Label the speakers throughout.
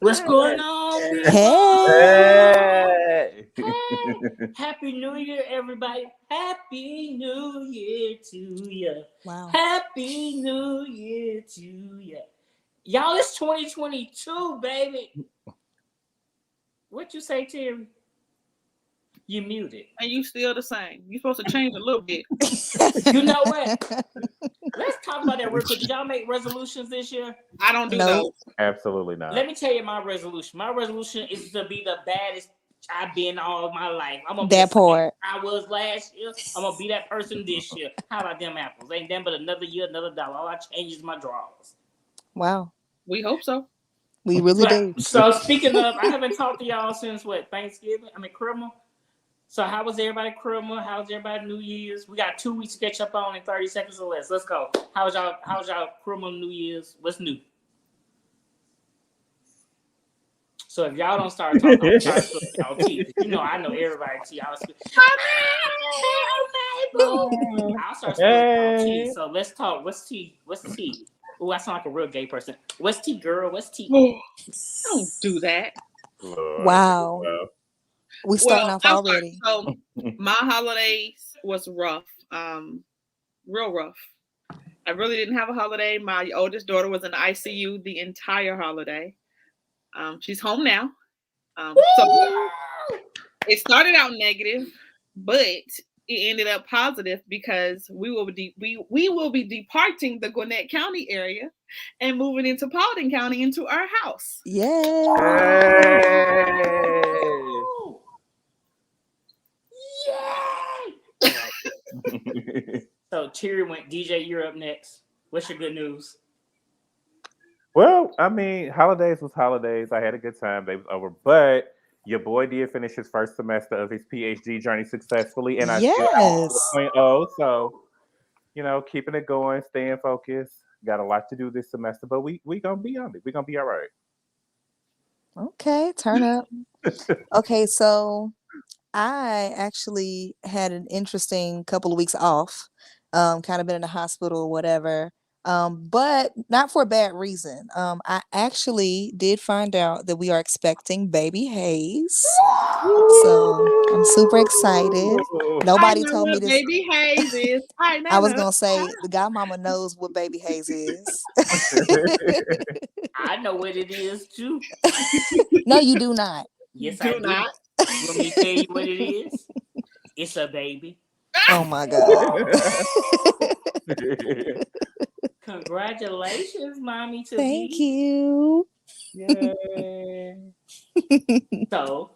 Speaker 1: What's going on, people?
Speaker 2: Hey.
Speaker 1: Hey. Happy New Year, everybody. Happy New Year to you.
Speaker 3: Wow.
Speaker 1: Happy New Year to you. Y'all, it's 2022, baby. What you say, Terry? You muted.
Speaker 4: And you still the same. You're supposed to change a little bit.
Speaker 1: You know what? Let's talk about that real quick. Did y'all make resolutions this year?
Speaker 4: I don't do those.
Speaker 2: Absolutely not.
Speaker 1: Let me tell you my resolution. My resolution is to be the baddest I've been all my life. I'm gonna
Speaker 3: that part.
Speaker 1: I was last year. I'm gonna be that person this year. How about them apples? Ain't them but another year, another dollar. All I change is my drawers.
Speaker 3: Wow.
Speaker 4: We hope so.
Speaker 3: We really do.
Speaker 1: So speaking of, I haven't talked to y'all since what, Thanksgiving? I mean Christmas. So how was everybody Christmas? How was everybody New Year's? We got 2 weeks to catch up on in 30 seconds or less. Let's go. How was y'all Christmas, New Year's? What's new? So if y'all don't start talking, I'm sorry for y'all teeth. You know I know everybody teeth. I'll start spilling y'all teeth. So let's talk. What's tea? What's tea? Oh, I sound like a real gay person. What's tea, girl? What's tea?
Speaker 4: Don't do that.
Speaker 3: Wow. We starting off already.
Speaker 4: So my holidays was rough. Real rough. I really didn't have a holiday. My oldest daughter was in the ICU the entire holiday. She's home now. So it started out negative, but it ended up positive because we will be departing the Gwinnett County area and moving into Paulding County into our house.
Speaker 3: Yay!
Speaker 1: So Terry went, DJ, you're up next. What's your good news?
Speaker 2: Well, I mean, holidays was holidays. I had a good time. They was over. But your boy did finish his first semester of his PhD journey successfully. And I still got 2.0. So, you know, keeping it going, staying focused. Got a lot to do this semester, but we gonna be on it. We're gonna be all right.
Speaker 3: Okay, turn up. Okay, so I actually had an interesting couple of weeks off. Kind of been in the hospital or whatever. But not for a bad reason. I actually did find out that we are expecting baby Hayes. So I'm super excited. Nobody told me this.
Speaker 4: Baby Hayes is.
Speaker 3: I was gonna say the godmama knows what baby Hayes is.
Speaker 1: I know what it is too.
Speaker 3: No, you do not.
Speaker 1: Yes, I do. Not. Let me tell you what it is. It's a baby.
Speaker 3: Oh my God.
Speaker 1: Congratulations, mommy.
Speaker 3: Thank you.
Speaker 1: Yay. So,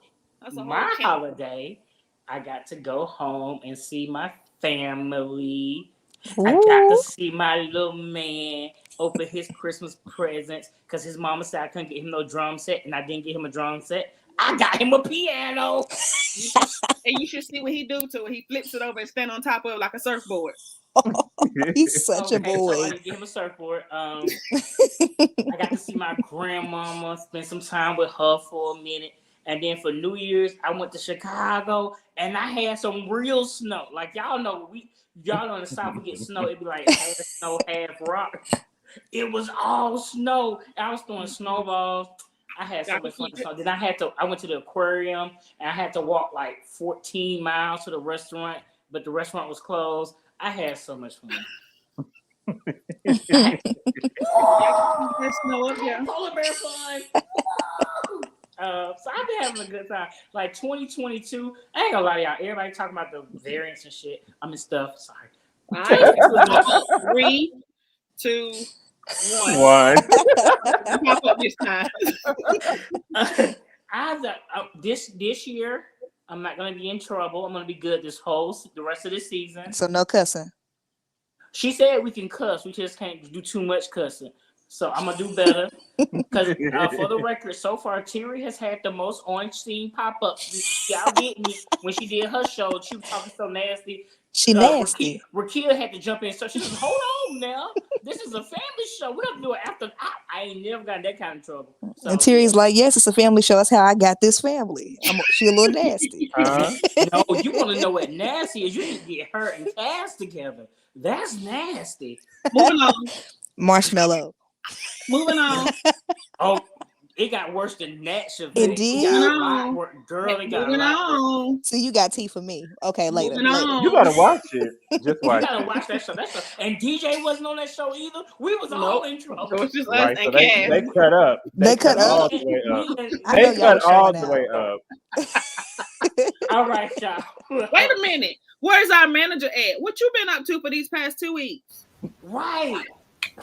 Speaker 1: my holiday, I got to go home and see my family. Ooh. I got to see my little man open his Christmas presents because his mama said I couldn't get him no drum set, and I didn't get him a drum set. I got him a piano.
Speaker 4: And you should see what he do to it. He flips it over and stand on top of it like a surfboard.
Speaker 3: He's such a
Speaker 1: Okay, so
Speaker 3: boy.
Speaker 1: I didn't get him a surfboard. I got to see my grandmama, spend some time with her for a minute. And then for New Year's, I went to Chicago and I had some real snow. Like y'all know, y'all in the South, we get snow. It'd be like half snow, half rock. It was all snow. I was throwing snowballs. I had so much fun. So then I went to the aquarium and I had to walk like 14 miles to the restaurant, but the restaurant was closed. I had so much fun. Polar bear fun. So I've been having a good time. Like 2022, I ain't gonna lie to y'all. Everybody talking about the variants and shit. I'm in stuff. Sorry.
Speaker 4: 3, 2, 1. Pop up this time.
Speaker 1: This year, I'm not gonna be in trouble. I'm gonna be good the rest of this season.
Speaker 3: So no cussing.
Speaker 1: She said we can cuss. We just can't do too much cussing. So I'm gonna do better. Because for the record, so far Terry has had the most on scene pop-ups. Y'all get me when she did her show. She was talking so nasty.
Speaker 3: She nasty.
Speaker 1: Rakia had to jump in. So she said, "Hold on now, this is a family show. We don't do it after." I ain't never got that kind of trouble. So,
Speaker 3: and Terry's like, "Yes, it's a family show. That's how I got this family." She a little nasty.
Speaker 1: No, you want to know what nasty is? You need to get her and Cass together. That's nasty.
Speaker 4: Moving on.
Speaker 3: Marshmallow.
Speaker 4: Moving on.
Speaker 1: Oh, it got worse than that.
Speaker 3: It did.
Speaker 1: Girl, it got
Speaker 4: moving on.
Speaker 3: So you got tea for me. Okay, later.
Speaker 2: You gotta watch it. Just watch.
Speaker 1: You gotta watch that show. And DJ wasn't on that show either. We was all in trouble.
Speaker 4: So it's just
Speaker 2: right,
Speaker 4: us
Speaker 2: so
Speaker 4: and
Speaker 2: they cut up.
Speaker 3: They cut
Speaker 2: all
Speaker 3: up.
Speaker 2: the way up.
Speaker 3: I know
Speaker 2: They
Speaker 3: y'all
Speaker 2: cut all the
Speaker 3: showing
Speaker 2: way
Speaker 3: out.
Speaker 2: up.
Speaker 1: All right, y'all.
Speaker 4: Wait a minute. Where's our manager at? What you been up to for these past 2 weeks?
Speaker 1: Right.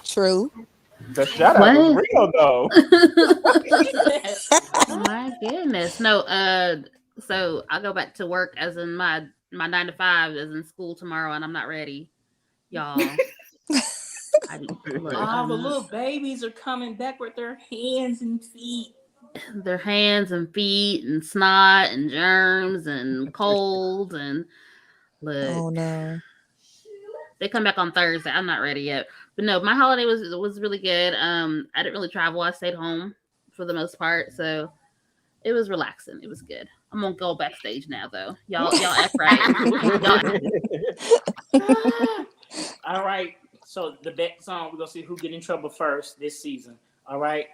Speaker 3: True.
Speaker 2: The shout out was real though.
Speaker 5: My goodness. No, so I go back to work as in my 9 to 5 as in school tomorrow, and I'm not ready. Y'all.
Speaker 1: The little babies are coming back with their hands and feet.
Speaker 5: Their hands and feet and snot and germs and colds and look.
Speaker 3: Oh no.
Speaker 5: They come back on Thursday. I'm not ready yet. But no, my holiday was really good. I didn't really travel. I stayed home for the most part. So it was relaxing. It was good. I'm gonna go backstage now though. Y'all act right.
Speaker 1: All right. So the bet song, we're gonna see who get in trouble first this season. All right.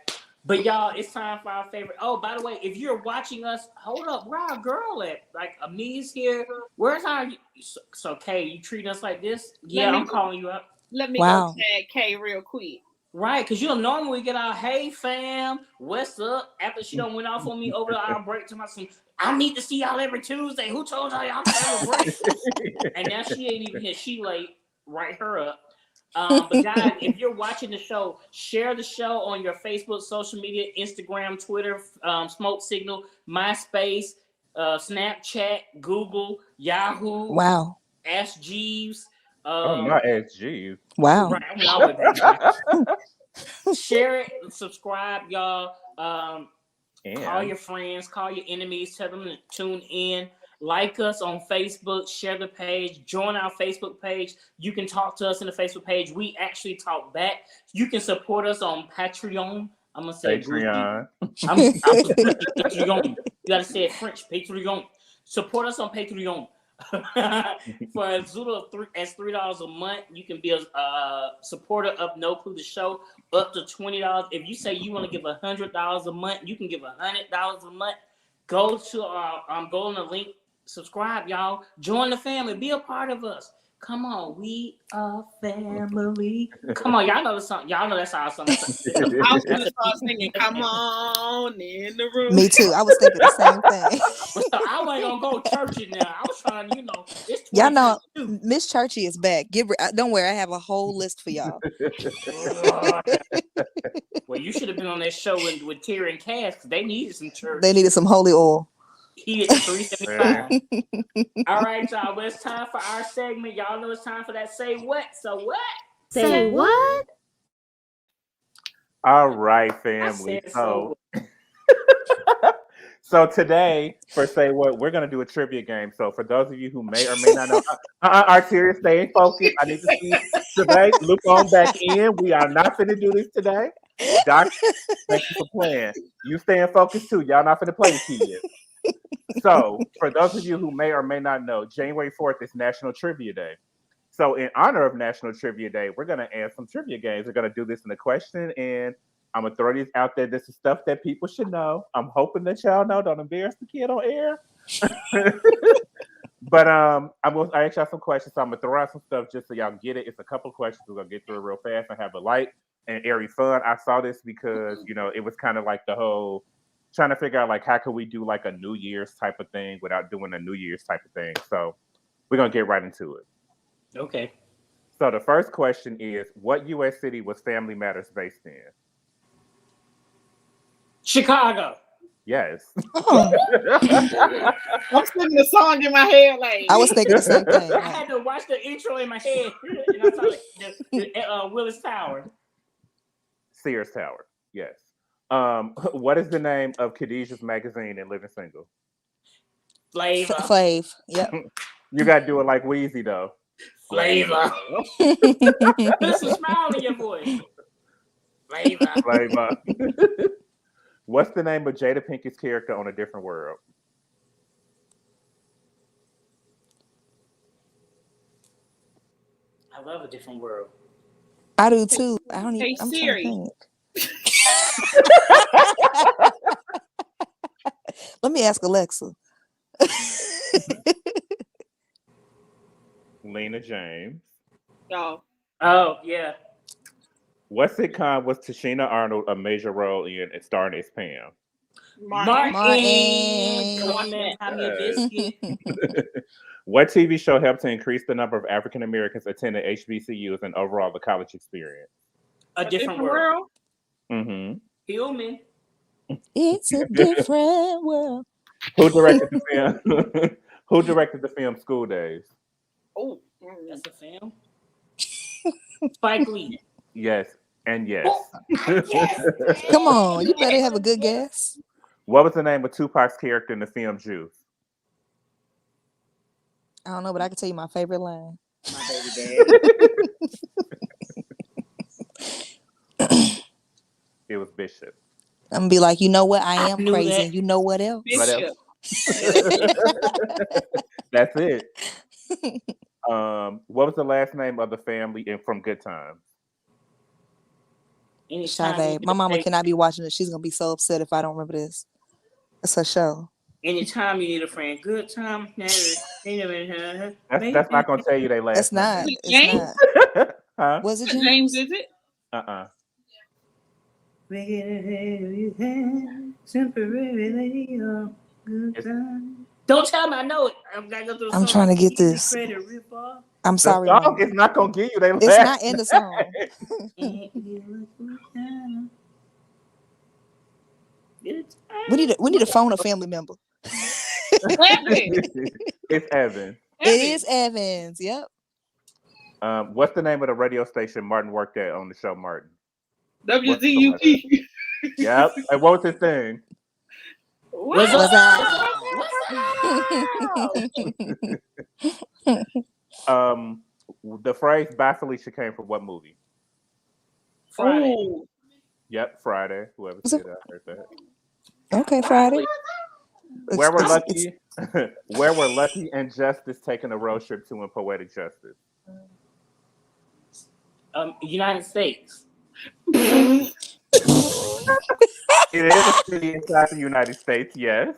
Speaker 1: But y'all, it's time for our favorite. Oh, by the way, if you're watching us, hold up, where our girl at? Like Ami's here. Where's our? So Kay, you treat us like this? Yeah, I'm calling you up.
Speaker 4: Let me go tag Kay real quick.
Speaker 1: Right, because you know normally we get our hey fam, what's up? After she done went off on me over our break to my son, I need to see y'all every Tuesday. Who told y'all to have a break? And now she ain't even here. She late. Write her up. But guys, if you're watching the show, share the show on your Facebook, social media, Instagram, Twitter, Smoke Signal, MySpace, Snapchat, Google, Yahoo.
Speaker 3: Wow.
Speaker 1: Ask Jeeves.
Speaker 2: Not Ask Jeeves.
Speaker 3: Wow.
Speaker 1: Right, share it, subscribe, y'all. Call your friends, call your enemies, tell them to tune in. Like us on Facebook, share the page, join our Facebook page. You can talk to us in the Facebook page. We actually talk back. You can support us on Patreon. I'm going to say
Speaker 2: Patreon.
Speaker 1: Patreon. You got to say it French. Patreon. Support us on Patreon. For as little as $3 a month, you can be a supporter of No Clue the Show. Up to $20. If you say you want to give $100 a month, you can give $100 a month. Go to our go on the link. Subscribe, y'all. Join the family. Be a part of us. Come on, we are family. Come on, y'all know the song. Y'all know that's our song.
Speaker 4: I was gonna start singing. Come on in the room.
Speaker 3: Me too. I was thinking the same thing.
Speaker 1: So I wasn't gonna go churchy now. I was trying, it's
Speaker 3: y'all know Miss Churchy is back. Don't worry, I have a whole list for y'all.
Speaker 1: Well, you should have been on that show with Terry and Cass because they needed some church.
Speaker 3: They needed some holy oil.
Speaker 1: He is 375. All right, y'all. Well, it's time for our segment. Y'all know it's time for that Say What? So what?
Speaker 5: Say what?
Speaker 2: All right, family. So today, for Say What, we're gonna do a trivia game. So for those of you who may or may not know, Arteria, stay in focus. I need to see today. Look on back in. We are not finna do this today. Doc, thank you for playing. You stay in focus too. Y'all not finna play the kids. So for those of you who may or may not know, January 4th is National Trivia Day. So in honor of National Trivia Day, we're gonna add some trivia games. We're gonna do this in a question, and I'm gonna throw these out there. This is stuff that people should know. I'm hoping that y'all know. Don't embarrass the kid on air. But I ask y'all some questions. So I'm gonna throw out some stuff just so y'all get it. It's a couple questions. We're gonna get through it real fast and have a light and airy fun. I saw this because it was kind of like the whole trying to figure out like how could we do like a New Year's type of thing without doing a New Year's type of thing. So we're gonna get right into it.
Speaker 1: Okay.
Speaker 2: So the first question is, what U.S. city was Family Matters based in?
Speaker 1: Chicago.
Speaker 2: Yes.
Speaker 3: Oh,
Speaker 4: I'm singing the song in my head like.
Speaker 3: I was thinking the same thing.
Speaker 1: I had to watch the intro in my head, and I saw the Willis Tower.
Speaker 2: Sears Tower. Yes. What is the name of Khadijah's magazine in Living Single?
Speaker 1: Flavor.
Speaker 3: Flav. Yep.
Speaker 2: You got to do it like Wheezy though.
Speaker 1: Flavor. Put some smile in your voice. Flavor.
Speaker 2: Flavor. What's the name of Jada Pinkett's character on A Different World?
Speaker 1: I love A Different World.
Speaker 3: I do too. I don't even.
Speaker 4: Hey,
Speaker 3: I'm
Speaker 4: Siri.
Speaker 3: trying to think. Let me ask Alexa.
Speaker 2: Lena James.
Speaker 4: Oh.
Speaker 1: Oh yeah.
Speaker 2: What sitcom was Tashina Arnold a major role in and starring as Pam?
Speaker 1: Martin.
Speaker 3: Martin.
Speaker 1: Come on, Tommy a biscuit.
Speaker 2: What TV show helped to increase the number of African Americans attending HBCUs and overall the college experience?
Speaker 1: A Different World.
Speaker 2: Mm-hmm.
Speaker 1: Human.
Speaker 3: It's a different world.
Speaker 2: Who directed the film? Who directed the film School Days?
Speaker 4: Oh,
Speaker 1: that's a film. Spike Lee.
Speaker 2: Yes, and yes.
Speaker 1: Yes.
Speaker 3: Come on, you better have a good guess.
Speaker 2: What was the name of Tupac's character in the film Juice?
Speaker 3: I don't know, but I can tell you my favorite line.
Speaker 1: My baby daddy.
Speaker 2: It was Bishop.
Speaker 3: I'm gonna be like, you know what? I am
Speaker 1: knew
Speaker 3: crazy.
Speaker 1: that.
Speaker 3: And you know what else?
Speaker 2: What else? That's it. What was the last name of the family in From Good Times?
Speaker 3: Sade. My mama cannot be watching this. She's gonna be so upset if I don't remember this. It's her show.
Speaker 1: Anytime you need a friend, good time.
Speaker 2: That's not gonna tell you they last.
Speaker 3: It's not.
Speaker 4: Is it
Speaker 3: It's
Speaker 4: James?
Speaker 3: not.
Speaker 2: Huh?
Speaker 3: Was it
Speaker 4: James, is it?
Speaker 1: Don't tell me I know it. I'm gotta go through the
Speaker 3: I'm
Speaker 1: song.
Speaker 3: trying to get this. I'm sorry.
Speaker 2: The song
Speaker 3: Mama.
Speaker 2: is not gonna give you they last.
Speaker 3: It's not in the song. We need to phone a family member.
Speaker 2: It's Evan.
Speaker 3: It is Evans. Yep.
Speaker 2: What's the name of the radio station Martin worked at on the show Martin?
Speaker 4: WZUP.
Speaker 2: Yep. And what was his thing?
Speaker 1: What's
Speaker 3: Was
Speaker 2: The phrase "Bye Felicia" came from what movie?
Speaker 1: Friday.
Speaker 4: Oh.
Speaker 2: Yep, Friday. Whoever said that, I heard that.
Speaker 3: Okay, Friday.
Speaker 2: Where were Lucky and Justice taking a road trip to in Poetic Justice?
Speaker 1: United States.
Speaker 2: It is a city inside the United States, yes.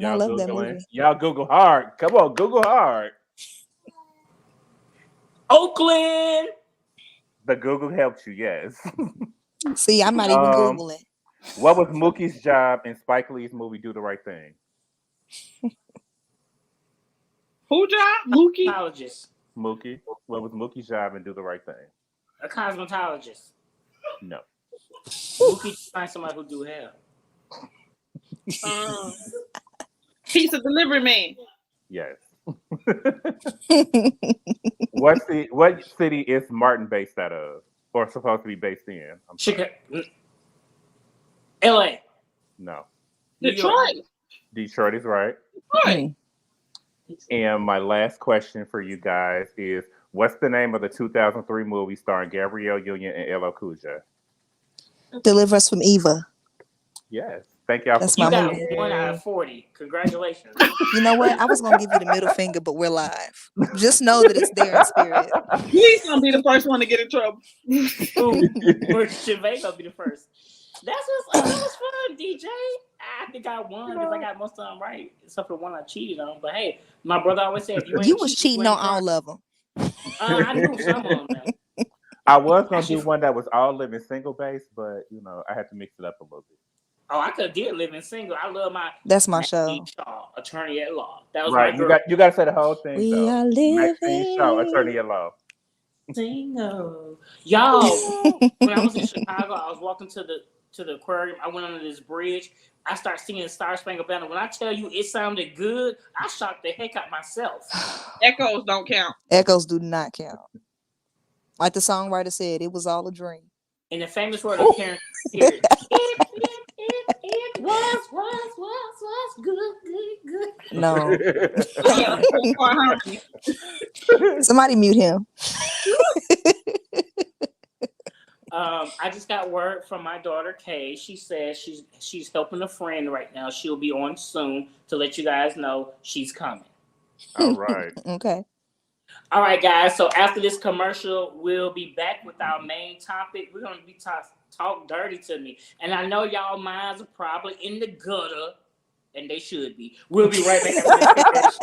Speaker 3: I love that movie.
Speaker 2: Y'all Google hard. Come on, Google hard.
Speaker 1: Oakland.
Speaker 2: The Google helped you, yes.
Speaker 3: See, I'm not even Googling.
Speaker 2: What was Mookie's job in Spike Lee's movie Do the Right Thing?
Speaker 4: Who job? Mookie?
Speaker 1: Cosmetologist.
Speaker 2: Mookie. What was Mookie's job in Do the Right Thing?
Speaker 1: A cosmetologist.
Speaker 2: No.
Speaker 1: Mookie find somebody who do hair.
Speaker 4: Pizza delivery man.
Speaker 2: Yes. What city is Martin based out of, or supposed to be based in? I'm sorry.
Speaker 1: Chicago, L.A.,
Speaker 2: No,
Speaker 1: New York.
Speaker 4: Detroit.
Speaker 2: Detroit is right.
Speaker 4: Detroit.
Speaker 2: And my last question for you guys is: what's the name of the 2003 movie starring Gabrielle Union and LL Cool J?
Speaker 3: Deliver Us from Eva.
Speaker 2: Yes. Thank y'all
Speaker 3: That's
Speaker 2: for
Speaker 1: You
Speaker 3: my
Speaker 1: got
Speaker 3: movie.
Speaker 1: 1 out of 40. Congratulations.
Speaker 3: You know what? I was gonna give you the middle finger, but we're live. Just know that it's there in spirit.
Speaker 4: He's gonna be the first one to get in trouble.
Speaker 1: Ooh, or Chevy gonna be the first. That was fun, DJ. I think I won because I got most of them right, except for the one I cheated on. But hey, my brother always said, if you ain't
Speaker 3: You was cheating
Speaker 1: you
Speaker 3: on
Speaker 1: ain't
Speaker 3: all of them.
Speaker 1: I knew some of them.
Speaker 2: I was gonna do one that was all living single based, but I had to mix it up a little bit.
Speaker 1: Oh, I could have did Living Single. I love my
Speaker 3: That's my
Speaker 1: Maxine
Speaker 3: show.
Speaker 1: Shaw, attorney at law. That was
Speaker 2: Right.
Speaker 1: my girl.
Speaker 2: You got to say the whole thing
Speaker 3: We
Speaker 2: though.
Speaker 3: are
Speaker 2: Maxine Shaw,
Speaker 3: living.
Speaker 2: attorney at law.
Speaker 1: Single. Y'all, when I was in Chicago, I was walking to the aquarium. I went under this bridge. I started singing the Star Spangled Banner. When I tell you it sounded good, I shocked the heck out myself.
Speaker 4: Echoes don't count.
Speaker 3: Echoes do not count. Like the songwriter said, it was all a dream.
Speaker 1: In the famous word of Karen, it was good.
Speaker 3: No.
Speaker 4: Yeah,
Speaker 3: Somebody mute him.
Speaker 1: I just got word from my daughter Kay. She says she's helping a friend right now. She'll be on soon to let you guys know she's coming.
Speaker 2: All right.
Speaker 3: Okay.
Speaker 1: All right, guys. So after this commercial, we'll be back with our main topic. We're gonna be talk dirty to me, and I know y'all minds are probably in the gutter, and they should be. We'll be right back after this.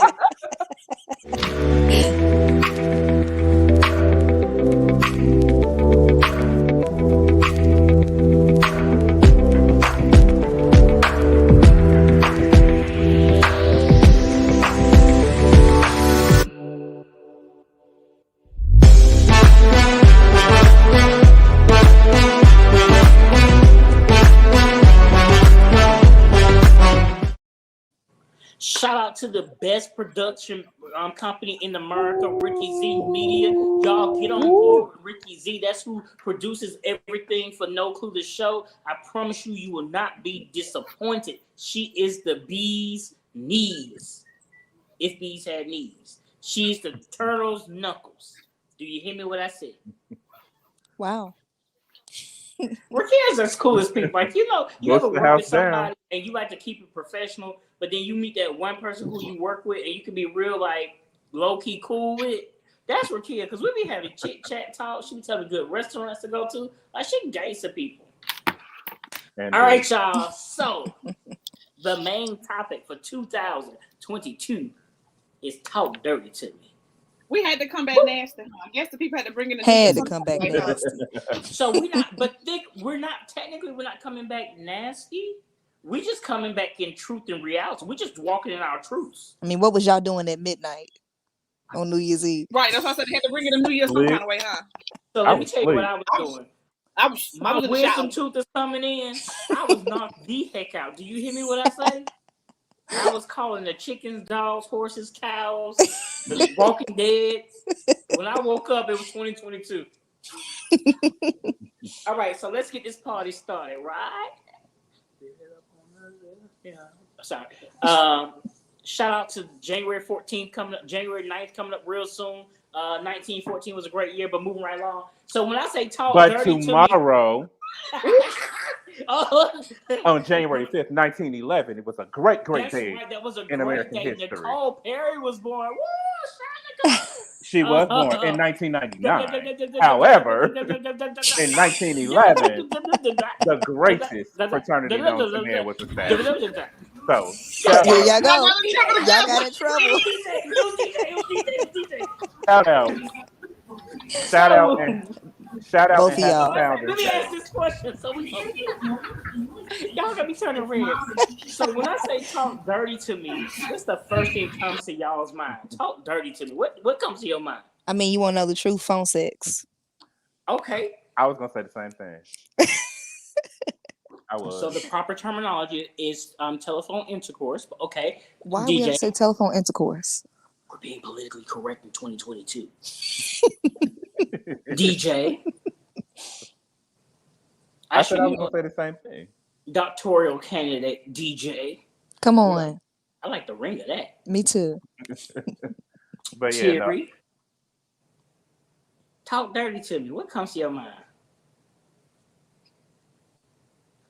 Speaker 1: Shout out to the best production company in America, Ricky Z Media. Y'all get on board with Ricky Z. That's who produces everything for No Clue the Show. I promise you, you will not be disappointed. She is the bee's knees. If bees had knees. She's the turtle's knuckles. Do you hear me what I said?
Speaker 3: Wow.
Speaker 1: Raquel's as cool as people. Like, you ever
Speaker 2: Bust the
Speaker 1: work
Speaker 2: house
Speaker 1: with somebody
Speaker 2: down.
Speaker 1: and you like to keep it professional, but then you meet that one person who you work with and you can be real, like, low-key cool with. That's Raquel, because we be having chit-chat talk. She be telling me good restaurants to go to. Like, she can gauge some people.
Speaker 2: And
Speaker 1: All right, y'all. So, the main topic for 2022 is Talk Dirty to Me.
Speaker 4: We had to come back nasty. I guess the people had to bring it in.
Speaker 3: Had to come back nasty.
Speaker 1: So we're not coming back nasty. We just coming back in truth and reality. We're just walking in our truths.
Speaker 3: I mean, what was y'all doing at midnight on New Year's Eve?
Speaker 4: Right, that's why I said they had to bring it in New Year's some kind of way, huh?
Speaker 1: So let me tell you what I was doing. My
Speaker 4: in the
Speaker 1: wisdom
Speaker 4: shower.
Speaker 1: tooth is coming in. I was knocked the heck out. Do you hear me what I say? I was calling the chickens, dogs, horses, cows, the Walking Dead. When I woke up, it was 2022. All right, so let's get this party started, right? Yeah. Sorry. Shout out to January 14th coming up, January 9th coming up real soon. 1914 was a great year, but moving right along. So when I say talk dirty
Speaker 2: tomorrow,
Speaker 1: to me,
Speaker 2: on January 5th, 1911, it was a great day.
Speaker 1: Right. That was a
Speaker 2: in
Speaker 1: great
Speaker 2: American
Speaker 1: day.
Speaker 2: history.
Speaker 1: Nicole Perry was born. Woo!
Speaker 2: She was born in 1999. However, in 1911, the greatest fraternity known to man was established. So,
Speaker 3: here y'all go. Y'all got in trouble.
Speaker 2: Shout out
Speaker 3: Both
Speaker 2: and
Speaker 3: of
Speaker 2: happy
Speaker 3: y'all.
Speaker 2: Founders
Speaker 1: Let me
Speaker 2: Day.
Speaker 1: ask this question. So y'all got me turning red. So when I say talk dirty to me, what's the first thing that comes to y'all's mind? Talk dirty to me. What comes to your mind?
Speaker 3: I mean, you want to know the truth? Phone sex.
Speaker 1: Okay.
Speaker 2: I was gonna say the same thing. I was.
Speaker 1: So the proper terminology is telephone intercourse. Okay.
Speaker 3: Why
Speaker 1: DJ.
Speaker 3: we have to say telephone intercourse?
Speaker 1: We're being politically correct in 2022. DJ.
Speaker 2: I said I was going to say the same thing.
Speaker 1: Doctoral candidate DJ.
Speaker 3: Come on.
Speaker 1: I like the ring of that.
Speaker 3: Me too.
Speaker 2: But yeah,
Speaker 1: Terry. Talk dirty to me. What comes to your mind?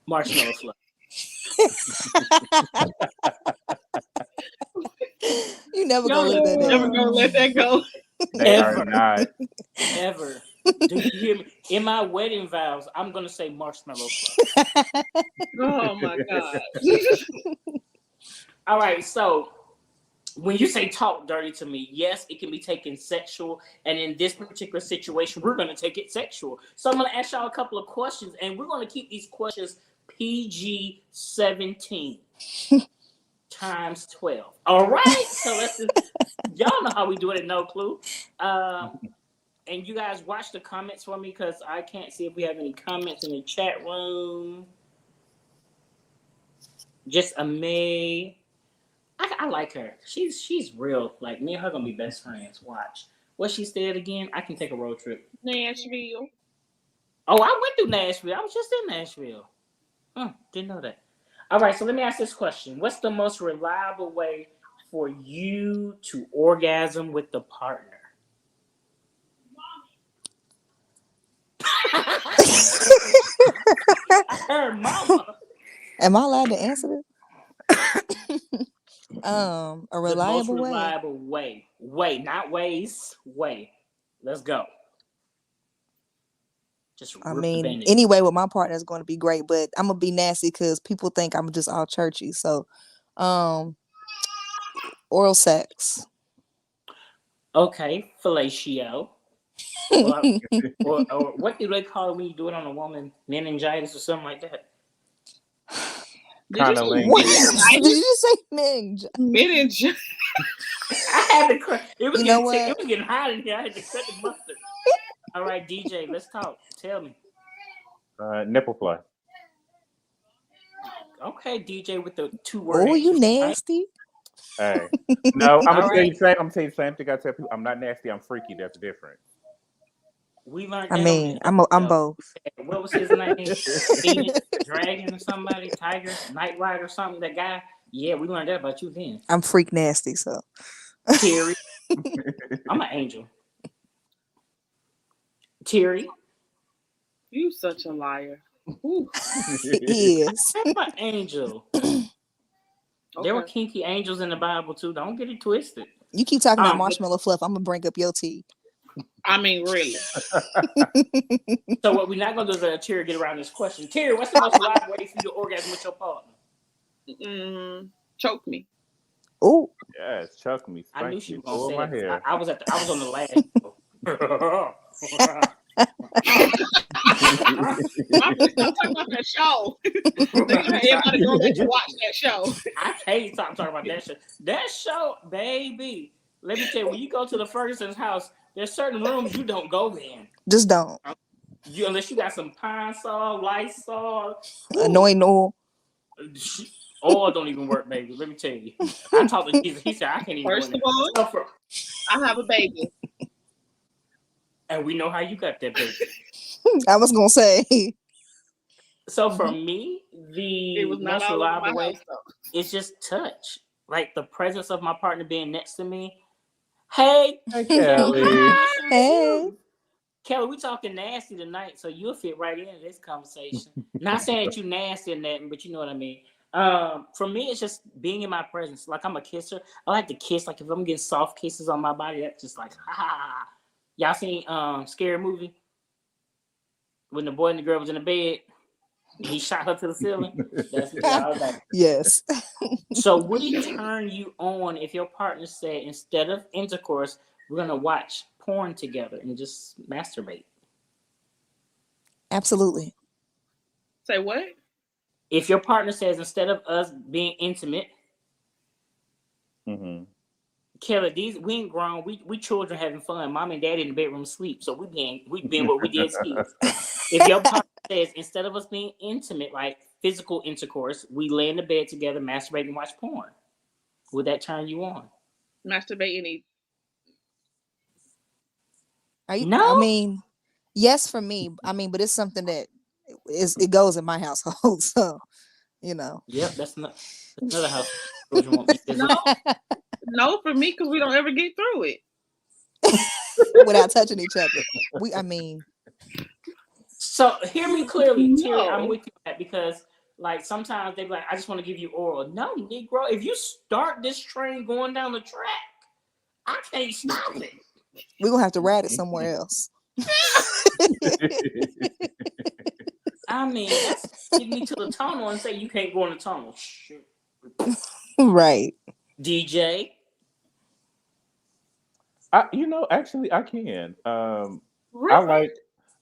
Speaker 1: Marshmallow fluff.
Speaker 3: You never gonna let that
Speaker 4: Never gonna let that go.
Speaker 2: They are not.
Speaker 1: Ever. Do you hear me? In my wedding vows, I'm gonna say marshmallow fluff.
Speaker 4: Oh my God.
Speaker 1: All right, so when you say talk dirty to me, yes, it can be taken sexual. And in this particular situation, we're going to take it sexual. So I'm going to ask y'all a couple of questions, and we're going to keep these questions PG-17 times 12. All right, so let's just, y'all know how we do it at No Clue. And you guys watch the comments for me because I can't see if we have any comments in the chat room. Just a May. I like her. She's real. Like, me and her gonna be best friends. Watch. What she said again? I can take a road trip.
Speaker 4: Nashville.
Speaker 1: Oh, I went through Nashville. I was just in Nashville. Didn't know that. All right, so let me ask this question. What's the most reliable way for you to orgasm with the partner? I heard mama.
Speaker 3: Am I allowed to answer this? A reliable
Speaker 1: the most
Speaker 3: way.
Speaker 1: reliable way. Way, not ways. Way. Let's go. Just
Speaker 3: I mean, anyway, with my partner is going to be great, but I'm gonna be nasty because people think I'm just all churchy. So, oral sex.
Speaker 1: Okay, fellatio. or what do they call it when you do it on a woman? Meningitis or something like that.
Speaker 2: Kind of
Speaker 3: Did you say meningitis?
Speaker 1: I had to cry. It was
Speaker 3: what?
Speaker 1: Getting hot in here. I had to cut the mustard. All right, DJ, let's talk. Tell me.
Speaker 2: Nipple fly.
Speaker 1: Okay, DJ with the 2 words.
Speaker 3: Oh, you nasty.
Speaker 2: Hey. No, I'm gonna tell you the same thing I tell people. I'm not nasty, I'm freaky. That's different.
Speaker 1: We learned
Speaker 3: I
Speaker 1: that.
Speaker 3: mean, I'm both.
Speaker 1: What was his name? Phoenix, Dragon or somebody? Tiger? Night Rider or something? That guy? Yeah, we learned that about you then.
Speaker 3: I'm freak nasty, so.
Speaker 1: Terry. I'm an angel. Terry.
Speaker 4: You such a liar.
Speaker 3: He is.
Speaker 1: I'm an angel. There were kinky angels in the Bible too. Don't get it twisted.
Speaker 3: You keep talking about marshmallow fluff. I'm gonna bring up your tea.
Speaker 4: I mean, really.
Speaker 1: So what we're not gonna do is Terry get around this question. Terry, what's the most reliable way for you to orgasm with your partner?
Speaker 4: Choke me.
Speaker 3: Oh.
Speaker 2: Yes, choke me.
Speaker 1: I knew she was gonna say
Speaker 2: my
Speaker 1: it.
Speaker 2: hair.
Speaker 1: I was on the last.
Speaker 4: I'm talking about that show. Everybody go let you watch that show.
Speaker 1: I can't stop talking about that show. That show, baby. Let me tell you, when you go to the Ferguson's house, there's certain rooms you don't go in.
Speaker 3: Just don't.
Speaker 1: Unless you got some Pine Sol, Lysol,
Speaker 3: annoying oil.
Speaker 1: Oil don't even work, baby. Let me tell you. I talked to Jesus. He said I can't even.
Speaker 4: First of all, I have a baby.
Speaker 1: And we know how you got that baby.
Speaker 3: I was gonna say.
Speaker 1: So for me, the most reliable way is just touch. Like the presence of my partner being next to me. Hey,
Speaker 2: Kelly.
Speaker 3: Hey.
Speaker 1: Kelly, we talking nasty tonight, so you'll fit right into this conversation. Not saying that you nasty or nothing, but you know what I mean. For me, it's just being in my presence. Like, I'm a kisser. I like to kiss. Like, if I'm getting soft kisses on my body, that's just like, ha ha ha. Y'all seen Scary Movie? When the boy and the girl was in the bed, he shot her to the ceiling. That's what I was like.
Speaker 3: Yes.
Speaker 1: So would it turn you on if your partner said, instead of intercourse, we're going to watch porn together and just masturbate?
Speaker 3: Absolutely.
Speaker 4: Say what?
Speaker 1: If your partner says, instead of us being intimate, Kelly, we ain't grown. We children having fun. Mom and dad in the bedroom asleep. So we been what we did as kids. If your partner says, instead of us being intimate, like physical intercourse, we lay in the bed together, masturbate and watch porn, would that turn you on?
Speaker 4: masturbate any.
Speaker 3: I
Speaker 1: No.
Speaker 3: mean, yes, for me. I mean, but it's something that it goes in my household, so you know.
Speaker 1: Yep, that's another house. Children won't be
Speaker 4: No,
Speaker 1: visiting.
Speaker 4: no, for me, because we don't ever get through it.
Speaker 3: Without touching each other. I mean,
Speaker 1: So hear me clearly,
Speaker 4: No.
Speaker 1: Terry. I'm with you on that because, like, sometimes they be like, "I just want to give you oral." No, Negro. If you start this train going down the track, I can't stop it.
Speaker 3: we're gonna have to ride it somewhere else.
Speaker 1: I mean, that's get me to the tunnel and say you can't go in the tunnel. Shit.
Speaker 3: Right.
Speaker 1: DJ.
Speaker 2: Actually, I can.
Speaker 4: Really?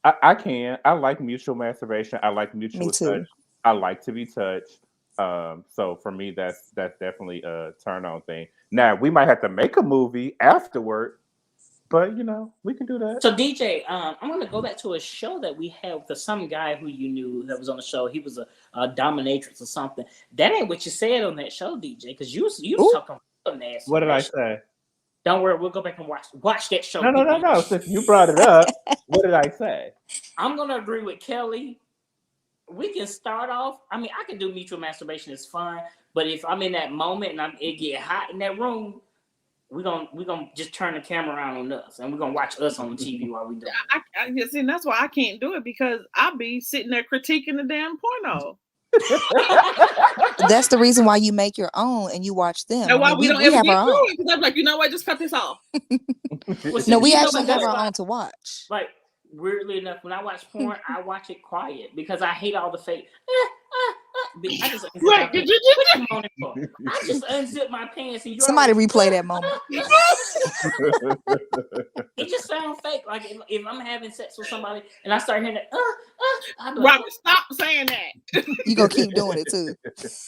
Speaker 2: I can. I like mutual masturbation. I like mutual
Speaker 3: Me too.
Speaker 2: touch. I like to be touched. So for me, that's definitely a turn on thing. Now we might have to make a movie afterward, but we can do that.
Speaker 1: So DJ, I'm gonna go back to a show that we had with some guy who you knew that was on the show. He was a dominatrix or something. That ain't what you said on that show, DJ, because you was talking real nasty.
Speaker 2: What did I say?
Speaker 1: Don't worry, we'll go back and watch that show.
Speaker 2: No. Since you brought it up, what did I say?
Speaker 1: I'm gonna agree with Kelly. We can start off. I mean, I can do mutual masturbation. It's fun, but if I'm in that moment and it get hot in that room, we're gonna just turn the camera around on us, and we're gonna watch us on the TV while we do it.
Speaker 4: I see, and that's why I can't do it because I'll be sitting there critiquing the damn porno.
Speaker 3: That's the reason why you make your own and you watch them.
Speaker 4: And why we don't ever
Speaker 3: have
Speaker 4: get
Speaker 3: our
Speaker 4: through
Speaker 3: own.
Speaker 4: it because I'm like, you know what? Just cut this off.
Speaker 3: No, we actually have our own to watch.
Speaker 1: Like, weirdly enough, when I watch porn, I watch it quiet because I hate all the fake. I just
Speaker 4: Right? Did you do
Speaker 1: it? I just unzip my pants and
Speaker 3: Somebody replay that moment.
Speaker 1: It just sounds fake. Like if I'm having sex with somebody and I start hearing that, I'm like,
Speaker 4: Robert, stop saying that.
Speaker 3: You gonna keep doing it too.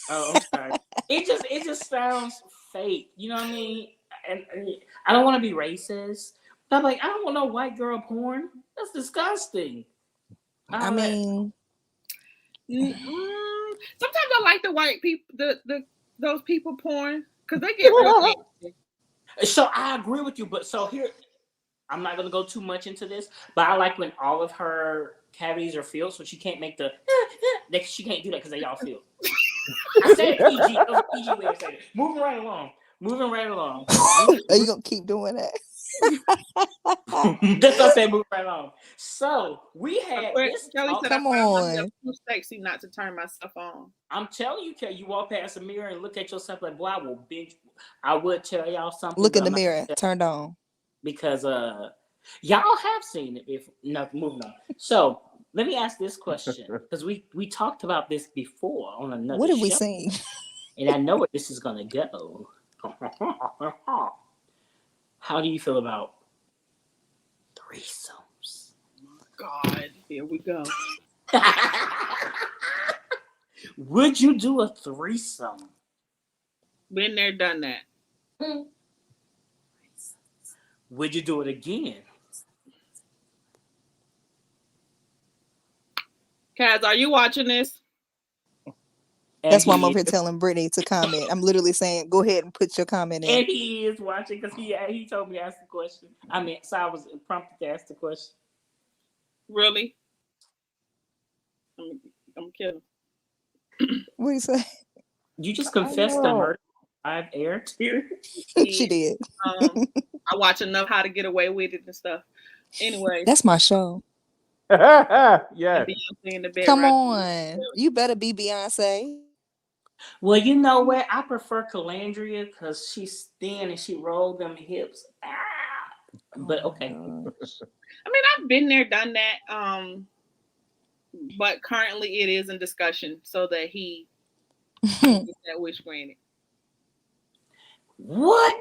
Speaker 1: Oh, I'm sorry. It just sounds fake. You know what I mean? And I don't want to be racist, but I'm like, I don't want no white girl porn. That's disgusting.
Speaker 3: I mean,
Speaker 4: sometimes I like the white people, those people porn because they get real nasty.
Speaker 1: So I agree with you, but so here, I'm not gonna go too much into this, but I like when all of her cavities are filled, so she can't make the she can't do that because they all filled. I said PG. That was PG way to say it. Moving right along.
Speaker 3: Are you gonna keep doing that?
Speaker 1: That's what I said. Moving right along. So we had this.
Speaker 4: Kelly said,
Speaker 3: come
Speaker 4: I
Speaker 3: on.
Speaker 4: find too sexy not to turn myself on.
Speaker 1: I'm telling you, Kelly, you walk past a mirror and look at yourself like, boy, I will binge. I would tell y'all something.
Speaker 3: Look in the mirror, turned on.
Speaker 1: Because y'all have seen it. If no, moving on. So let me ask this question because we talked about this before on another.
Speaker 3: What have we
Speaker 1: show,
Speaker 3: seen?
Speaker 1: And I know where this is gonna go. How do you feel about threesomes?
Speaker 4: God, here we go.
Speaker 1: Would you do a threesome?
Speaker 4: Been there, done that.
Speaker 1: Would you do it again?
Speaker 4: Kaz, are you watching this?
Speaker 3: That's why I'm over here telling Brittany to comment. I'm literally saying, go ahead and put your comment in.
Speaker 1: And he is watching because he told me to ask the question. I mean, so I was prompted to ask the question.
Speaker 4: Really? I'm kidding.
Speaker 3: What do you say?
Speaker 1: You just confessed to murder live air here.
Speaker 3: She did.
Speaker 4: I watch enough How to Get Away with It and stuff. Anyway,
Speaker 3: that's my show.
Speaker 2: Yeah.
Speaker 3: Come on, you better be Beyonce.
Speaker 1: Well, you know what? I prefer Calandria because she's thin and she rolled them hips. But okay.
Speaker 4: I mean, I've been there, done that. But currently it is in discussion so that he gets that wish granted.
Speaker 1: What?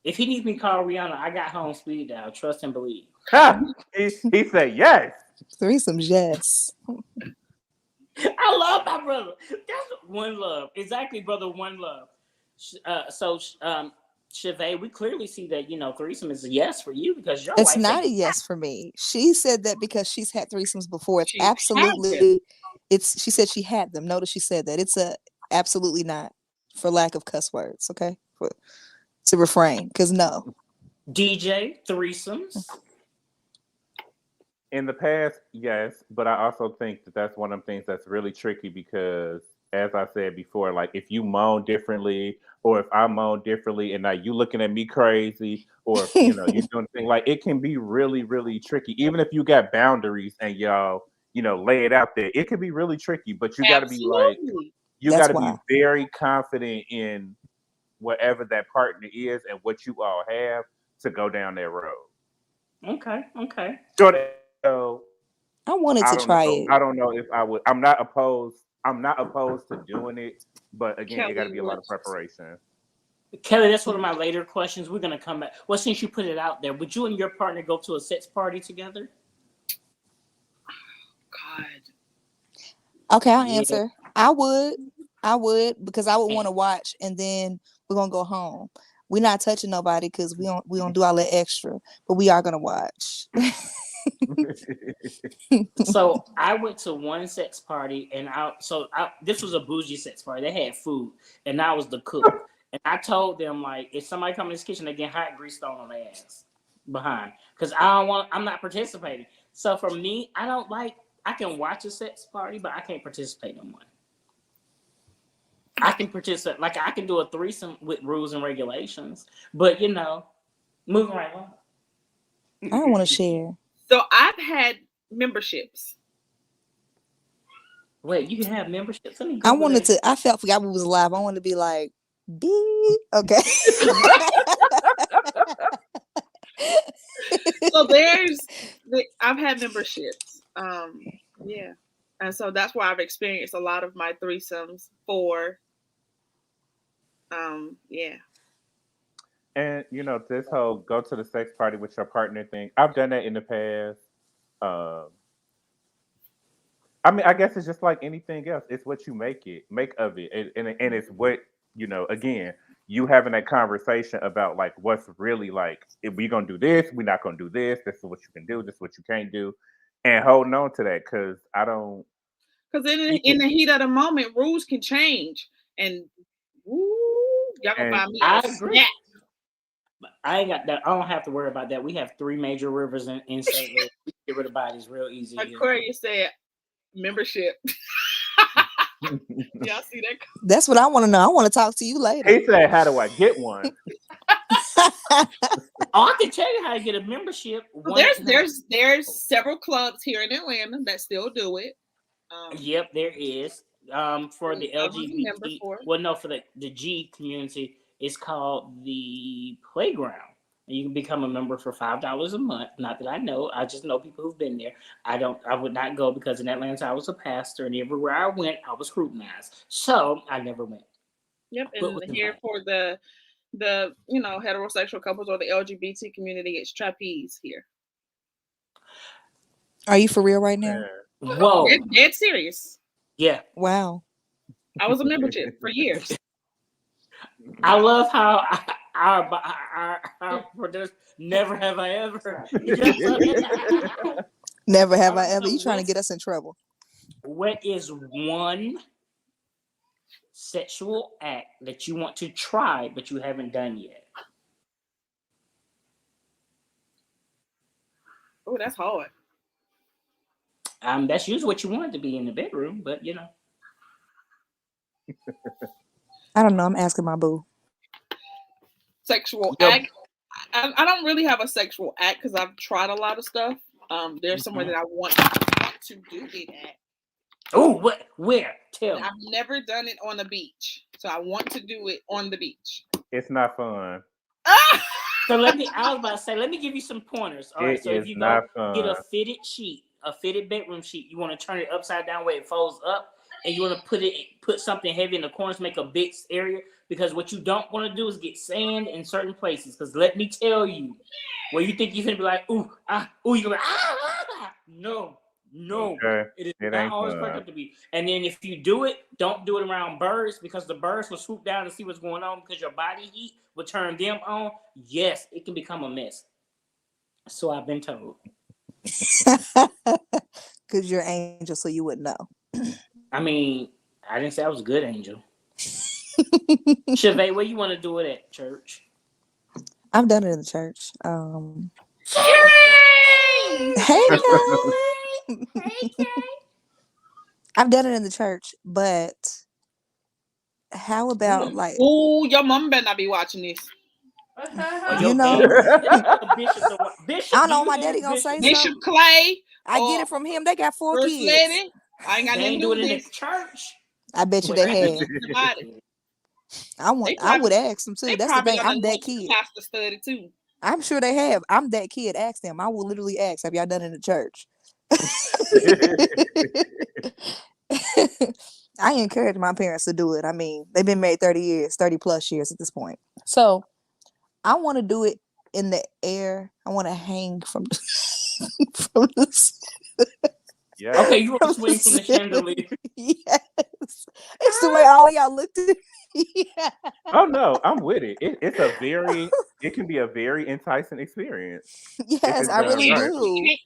Speaker 1: If he needs me to call Rihanna, I got home speed dial. Trust and believe.
Speaker 2: He said yes.
Speaker 3: Threesomes, yes.
Speaker 1: I love my brother. That's one love. Exactly, brother, one love. So, Chevy, we clearly see that, threesome is a yes for you because your
Speaker 3: it's
Speaker 1: wife
Speaker 3: not a yes for me. She said that because she's had threesomes before. It's absolutely, she said she had them. Notice she said that. It's a absolutely not, for lack of cuss words, okay? to refrain, because no.
Speaker 1: DJ threesomes.
Speaker 2: In the past, yes, but I also think that that's one of the things that's really tricky because, as I said before, like if you moan differently, or if I moan differently, and now you looking at me crazy, or if, you doing thing like it can be really, really tricky. Even if you got boundaries and y'all, lay it out there, it can be really tricky. But you got to be like,
Speaker 4: Absolutely.
Speaker 2: you got
Speaker 3: That's
Speaker 2: to be
Speaker 3: why.
Speaker 2: very confident in whatever that partner is and what you all have to go down that road.
Speaker 1: Okay.
Speaker 2: So
Speaker 3: I wanted
Speaker 2: I
Speaker 3: to
Speaker 2: don't
Speaker 3: try
Speaker 2: know.
Speaker 3: it.
Speaker 2: I don't know if I would. I'm not opposed. I'm not opposed to doing it, but again, it got to
Speaker 4: Kelly
Speaker 2: be a lot
Speaker 4: would.
Speaker 2: of preparation.
Speaker 1: Kelly, that's one of my later questions. We're gonna come back. Well, since you put it out there, would you and your partner go to a sex party together?
Speaker 4: God.
Speaker 3: Okay, I'll
Speaker 1: Yeah.
Speaker 3: answer. I would because I would want to watch, and then we're gonna go home. We're not touching nobody because we don't do all that extra, but we are gonna watch.
Speaker 1: So I went to one sex party, and this was a bougie sex party. They had food, and I was the cook. And I told them like, if somebody come in this kitchen, they get hot grease thrown on their ass behind, because I'm not participating. So for me, I don't like. I can watch a sex party, but I can't participate in one. I can participate, like I can do a threesome with rules and regulations, but moving right along.
Speaker 3: I don't want to share.
Speaker 4: So I've had memberships.
Speaker 1: Wait, you can have memberships? Let me
Speaker 3: I
Speaker 1: Google
Speaker 3: wanted
Speaker 1: that.
Speaker 3: to. I forgot we was live. I wanted to be like, beep. Okay.
Speaker 4: So I've had memberships. Yeah. And so that's why I've experienced a lot of my threesomes for yeah.
Speaker 2: And this whole go to the sex party with your partner thing. I've done that in the past. I mean, I guess it's just like anything else. It's what you make of it, and it's what Again, you having that conversation about like what's really like. If we gonna do this, we're not gonna do this. This is what you can do. This is what you can't do, and holding on to that because I don't.
Speaker 4: Because in the heat of the moment, rules can change, and y'all gonna
Speaker 2: And
Speaker 4: buy me
Speaker 1: I
Speaker 4: a
Speaker 1: agree.
Speaker 4: snack.
Speaker 1: I ain't got that. I don't have to worry about that. We have 3 major rivers in St. Louis. We get rid of bodies real easy here.
Speaker 4: Aquarius said membership. Y'all see that?
Speaker 3: That's what I want to know. I want to talk to you later.
Speaker 2: He said, "How do I get one?"
Speaker 1: I can tell you how to get a membership.
Speaker 4: There's several clubs here in Atlanta that still do it.
Speaker 1: Yep, there is. For the LGBT, for the G community, it's called the Playground. And you can become a member for $5 a month. Not that I know, I just know people who've been there. I would not go because in Atlanta I was a pastor, and everywhere I went, I was scrutinized. So I never went.
Speaker 4: Yep, and here for the heterosexual couples or the LGBT community, it's trapeze here.
Speaker 3: Are you for real right now?
Speaker 1: Whoa,
Speaker 4: dead serious.
Speaker 1: Yeah.
Speaker 3: Wow.
Speaker 4: I was a membership for years.
Speaker 1: I love how our producers never have I ever.
Speaker 3: Never have I ever. You trying to get us in trouble?
Speaker 1: What is one sexual act that you want to try but you haven't done yet?
Speaker 4: Oh, that's hard.
Speaker 1: That's usually what you want it to be in the bedroom, but
Speaker 3: I don't know. I'm asking my boo.
Speaker 4: Sexual act. I don't really have a sexual act because I've tried a lot of stuff. There's somewhere that I want to do it at.
Speaker 1: Oh, where? Tell me.
Speaker 4: I've never done it on the beach, so I want to do it on the beach.
Speaker 2: It's not fun.
Speaker 1: So let me give you some pointers. All right, so if you go get a fitted sheet, a fitted bedroom sheet, you want to turn it upside down where it folds up, and you want to put something heavy in the corners, make a big area, because what you don't want to do is get sand in certain places. Because let me tell you, where you think you're gonna be like, you're gonna be, no,
Speaker 2: okay.
Speaker 1: It is not always worked up to be. And then if you do it, don't do it around birds, because the birds will swoop down and see what's going on, because your body heat will turn them on. Yes, it can become a mess. So I've been told.
Speaker 3: Because you're an angel, so you wouldn't know.
Speaker 1: I mean, I didn't say I was a good angel. Chevy, where you want to do it at, church?
Speaker 3: I've done it in the church. Hey, Kay. I've done it in the church, but how about like?
Speaker 4: Oh, your mom better not be watching this.
Speaker 3: You know,
Speaker 1: Bishop,
Speaker 3: I don't know. My daddy gonna say
Speaker 4: Bishop
Speaker 3: something.
Speaker 4: Clay.
Speaker 3: I get it from him. They got 4
Speaker 4: First
Speaker 3: kids.
Speaker 4: lady. I ain't got
Speaker 1: they
Speaker 4: nothing
Speaker 1: ain't
Speaker 4: to do
Speaker 1: doing
Speaker 4: with
Speaker 1: it in
Speaker 4: this.
Speaker 1: the church.
Speaker 3: I bet you they had. I would ask them too. That's the thing. I'm that kid.
Speaker 4: Pastor study too.
Speaker 3: I'm sure they have. I'm that kid. Ask them. I will literally ask, have y'all done it in the church? I encourage my parents to do it. I mean, they've been married 30 plus years at this point. So I want to do it in the air. I want to hang from from the
Speaker 2: Yeah.
Speaker 1: Okay, you want to swing from the chandelier.
Speaker 3: Yes. It's the way all y'all looked at me.
Speaker 2: Oh no, I'm with it. It can be a very enticing experience.
Speaker 3: Yes, I really
Speaker 2: right.
Speaker 3: do.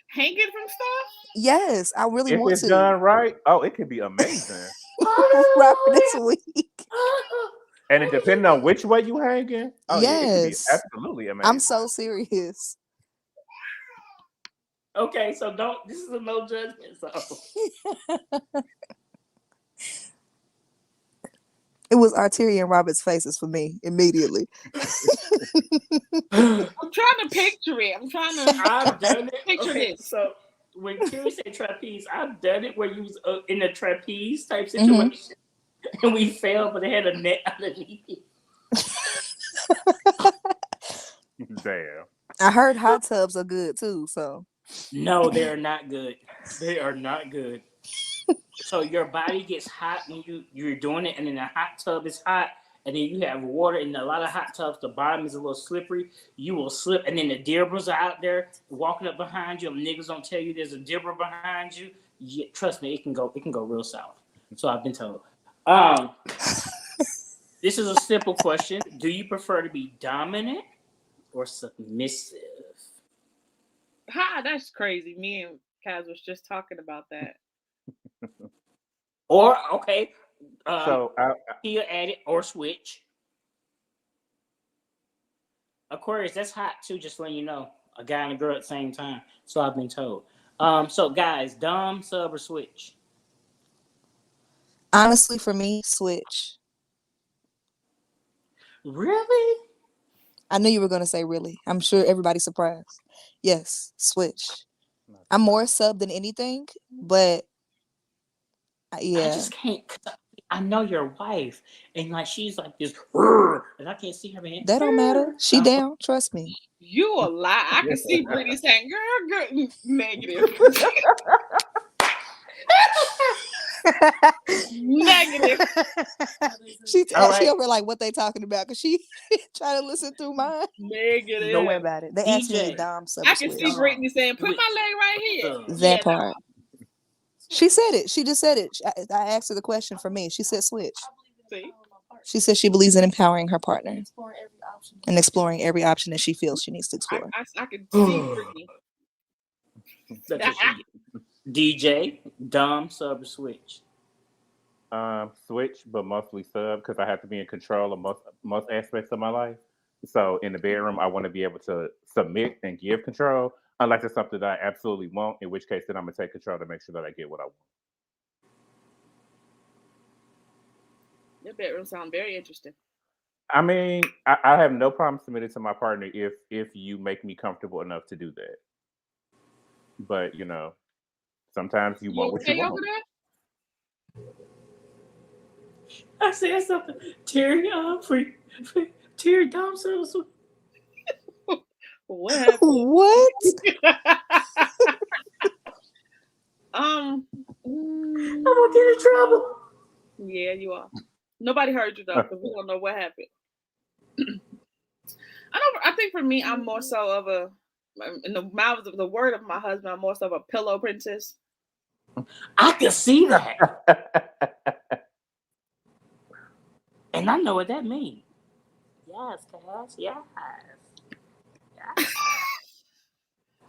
Speaker 4: Hanging from stuff?
Speaker 3: Yes, I really want to.
Speaker 2: If it's done right, it could be amazing.
Speaker 3: Right for this week.
Speaker 2: And it depending on which way you hanging, it could be absolutely amazing.
Speaker 3: I'm so serious.
Speaker 1: Okay, so this is a no judgment zone.
Speaker 3: It was Arteria and Robert's faces for me immediately.
Speaker 4: I'm trying to picture it.
Speaker 1: I've done it.
Speaker 4: Picture this.
Speaker 1: So when Terry said trapeze, I've done it where you was in a trapeze type situation, and we fell, but they had a net underneath it.
Speaker 2: Damn.
Speaker 3: I heard hot tubs are good too. So
Speaker 1: no, they are not good. They are not good. So your body gets hot when you're doing it, and then the hot tub is hot, and then you have water. In a lot of hot tubs, the bottom is a little slippery. You will slip, and then the dibbers are out there walking up behind you. And niggas don't tell you there's a dibber behind you. Trust me, it can go real south. So I've been told. This is a simple question. Do you prefer to be dominant or submissive?
Speaker 4: That's crazy. Me and Kaz was just talking about that.
Speaker 1: Or okay,
Speaker 2: so
Speaker 1: here at it or switch. Aquarius, that's hot too. Just letting you know, a guy and a girl at the same time. So I've been told. So guys, dom, sub, or switch?
Speaker 3: honestly, for me, switch.
Speaker 1: Really?
Speaker 3: I knew you were going to say really. I'm sure everybody's surprised. Yes, switch. I'm more sub than anything, but yeah.
Speaker 1: I just can't. I know your wife, and like she's like this, and I can't see her man.
Speaker 3: That don't matter. She down. Trust me.
Speaker 4: You a lie. I can see Brittany saying, "Girl, negative." Negative.
Speaker 3: She over like what they talking about because she trying to listen through mine.
Speaker 4: Negative.
Speaker 3: Don't worry about it. They asked me the dom sub.
Speaker 4: I can see Brittany saying, "Put my leg right here."
Speaker 3: That part. She said it. She just said it. I asked her the question for me. She said switch.
Speaker 4: See?
Speaker 3: She said she believes in empowering her partner and exploring every option that she feels she needs to explore.
Speaker 4: I can see Brittany.
Speaker 1: DJ, dom, sub, or switch?
Speaker 2: Switch, but mostly sub because I have to be in control of most aspects of my life. So in the bedroom, I want to be able to submit and give control, unless it's something that I absolutely want, in which case then I'm gonna take control to make sure that I get what I want.
Speaker 4: Your bedroom sounds very interesting.
Speaker 2: I mean, I have no problem submitting to my partner if you make me comfortable enough to do that. But sometimes you want what you want.
Speaker 1: I said something. Terry, Terry dom, sub, switch.
Speaker 4: What happened?
Speaker 3: What?
Speaker 1: I'm gonna get in trouble.
Speaker 4: Yeah, you are. Nobody heard you though, because we don't know what happened. I think for me, I'm more so of a, in the mouths of the word of my husband, I'm more so of a pillow princess.
Speaker 1: I can see that. And I know what that means. Yes, Cass, yes.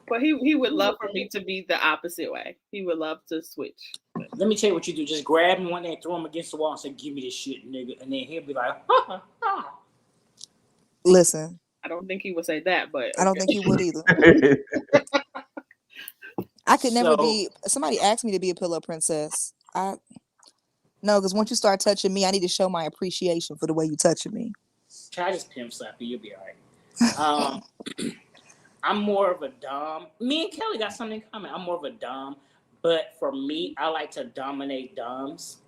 Speaker 4: But he would love for me to be the opposite way. He would love to switch.
Speaker 1: Let me tell you what you do. Just grab him one day and throw him against the wall and say, "Give me this shit, nigga." And then he'll be like, ha, ha, ha.
Speaker 3: Listen,
Speaker 4: I don't think he would say that, but
Speaker 3: I don't think he would either. I could never be. Somebody asked me to be a pillow princess. No, because once you start touching me, I need to show my appreciation for the way you touching me.
Speaker 1: Try this pimp slap you, you'll be all right. I'm more of a dom. Me and Kelly got something in common. I'm more of a dom, but for me, I like to dominate doms.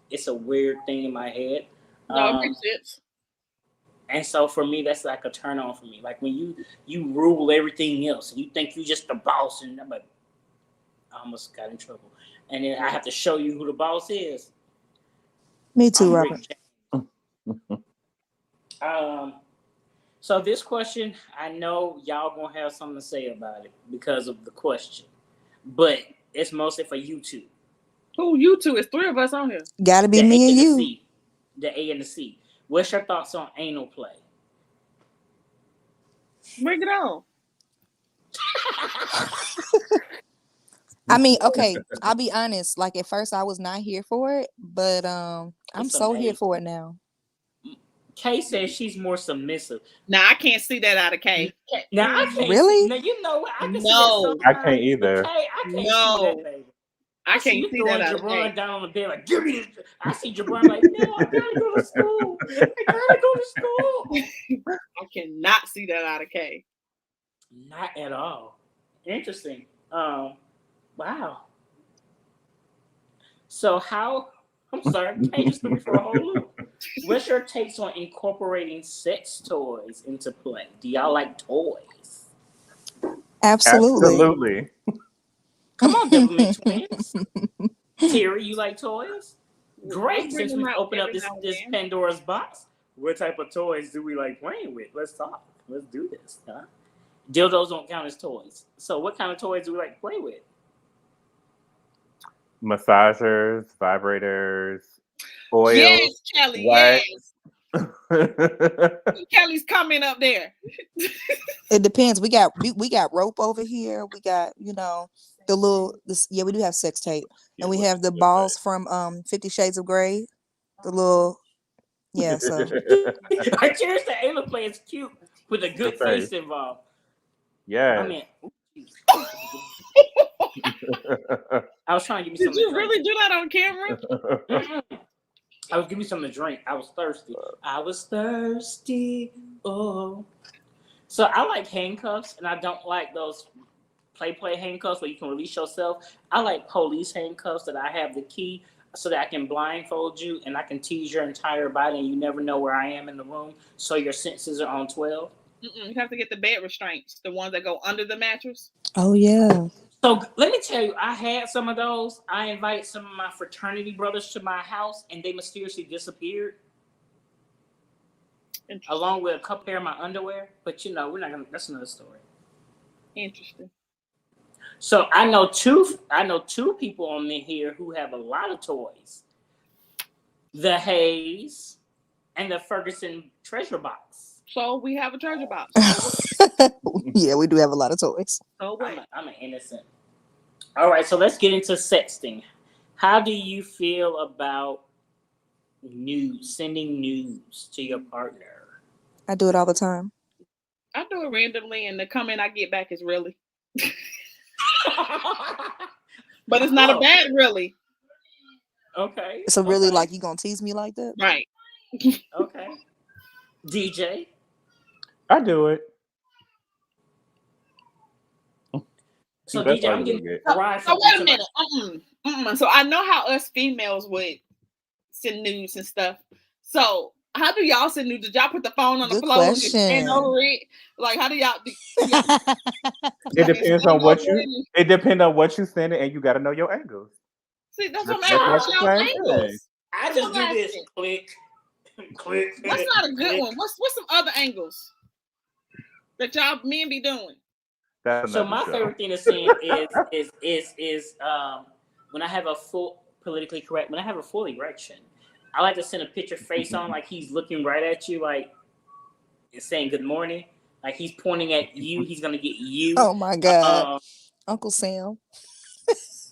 Speaker 1: It's a weird thing in my head.
Speaker 4: no, it makes sense.
Speaker 1: And so for me, that's like a turn on for me. Like when you rule everything else and you think you just the boss, and I'm like, I almost got in trouble. And then I have to show you who the boss is.
Speaker 3: Me too, Robert.
Speaker 1: So this question, I know y'all gonna have something to say about it because of the question, but it's mostly for you two.
Speaker 4: Who you two? It's three of us on here.
Speaker 3: Gotta be me and you.
Speaker 1: The A and the C. What's your thoughts on anal play?
Speaker 4: Bring it on.
Speaker 3: I mean, okay, I'll be honest. Like at first, I was not here for it, but I'm so here for it now.
Speaker 1: Kay says she's more submissive.
Speaker 4: Now I can't see that out of Kay.
Speaker 1: Now I can't.
Speaker 3: Really?
Speaker 1: Now you know what? I can see
Speaker 4: No.
Speaker 1: that
Speaker 2: I can't either.
Speaker 1: Kay, I can't see that, baby.
Speaker 4: I can't see that out of
Speaker 1: Jabron
Speaker 4: Kay.
Speaker 1: down on the bed like, give me this. I see Jabron like, no, I gotta go to school. I gotta go to school.
Speaker 4: I cannot see that out of Kay.
Speaker 1: Not at all. Interesting. Wow. So I'm sorry, Kay just threw me for a whole loop. What's your takes on incorporating sex toys into play? Do y'all like toys?
Speaker 3: Absolutely.
Speaker 1: Come on, Devilman Twins. Terry, you like toys? Great. Since we opened up this Pandora's box, what type of toys do we like playing with? Let's talk. Let's do this. Huh? Dildos don't count as toys. So what kind of toys do we like to play with?
Speaker 2: Massagers, vibrators, oils.
Speaker 4: Yes, Kelly.
Speaker 2: wax.
Speaker 4: Yes. Kelly's coming up there.
Speaker 3: It depends. We got rope over here. We got, the little we do have sex tape. And we have the balls from 50 Shades of Grey. The little so
Speaker 1: I cherish the anal play. It's cute with a good face involved.
Speaker 2: Yeah.
Speaker 1: I mean, I was trying to give me something.
Speaker 4: Did you really do that on camera?
Speaker 1: I was giving me something to drink. I was thirsty. Oh. So I like handcuffs, and I don't like those play handcuffs where you can release yourself. I like police handcuffs that I have the key so that I can blindfold you and I can tease your entire body and you never know where I am in the room. So your senses are on 12.
Speaker 4: You have to get the bed restraints, the ones that go under the mattress.
Speaker 3: Oh, yeah.
Speaker 1: So let me tell you, I had some of those. I invited some of my fraternity brothers to my house and they mysteriously disappeared. Along with a couple pair of my underwear. But we're not gonna, that's another story.
Speaker 4: Interesting.
Speaker 1: So I know two people on here who have a lot of toys. The Hayes and the Ferguson treasure box.
Speaker 4: So we have a treasure box.
Speaker 3: Yeah, we do have a lot of toys.
Speaker 4: Oh, wait.
Speaker 1: I'm an innocent. All right, so let's get into sexting. How do you feel about sending nudes to your partner?
Speaker 3: I do it all the time.
Speaker 4: I do it randomly, and the comment I get back is really. But it's not a bad really.
Speaker 1: Okay.
Speaker 3: So really, like, you gonna tease me like that?
Speaker 4: Right.
Speaker 1: Okay. DJ?
Speaker 2: I do it.
Speaker 1: So DJ, I'm getting right.
Speaker 4: So wait a minute. So I know how us females would send nudes and stuff. So how do y'all send nudes? Did y'all put the phone on the floor and stand over it? Like, how do y'all do?
Speaker 2: It depends on what you. It depends on what you send it, and you got to know your angles.
Speaker 4: See, that's what I'm asking.
Speaker 1: I just do this. Click.
Speaker 4: What's not a good one? What's some other angles that y'all men be doing?
Speaker 1: So my favorite thing to send is when I have a full politically correct, when I have a full erection, I like to send a picture face on like he's looking right at you, like and saying good morning, like he's pointing at you. He's gonna get you.
Speaker 3: Oh my God, Uncle Sam.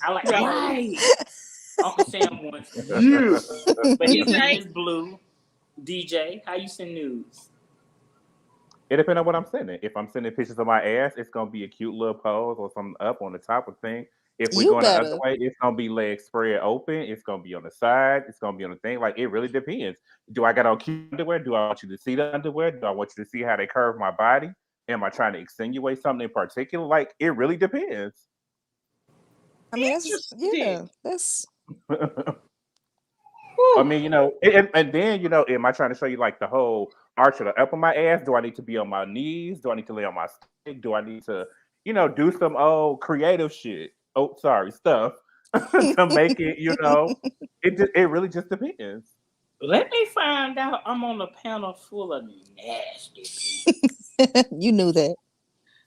Speaker 1: I like right. Uncle Sam wants you, but his name is Blue. DJ, how you send nudes?
Speaker 2: It depends on what I'm sending. If I'm sending pictures of my ass, it's gonna be a cute little pose or something up on the top of thing. If we're
Speaker 3: You
Speaker 2: going the other
Speaker 3: better.
Speaker 2: way, it's gonna be legs spread open. It's gonna be on the side. It's gonna be on the thing. Like it really depends. Do I got on cute underwear? Do I want you to see the underwear? Do I want you to see how they curve my body? Am I trying to insinuate something in particular? Like it really depends.
Speaker 3: I mean,
Speaker 4: Interesting.
Speaker 3: that's
Speaker 2: I
Speaker 4: Whew.
Speaker 2: mean, and then am I trying to show you like the whole arch of the up of my ass? Do I need to be on my knees? Do I need to lay on my stomach? Do I need to, do some old creative shit? Oh, sorry, stuff to make it. It really just depends.
Speaker 1: Let me find out. I'm on a panel full of nasty people.
Speaker 3: you knew that.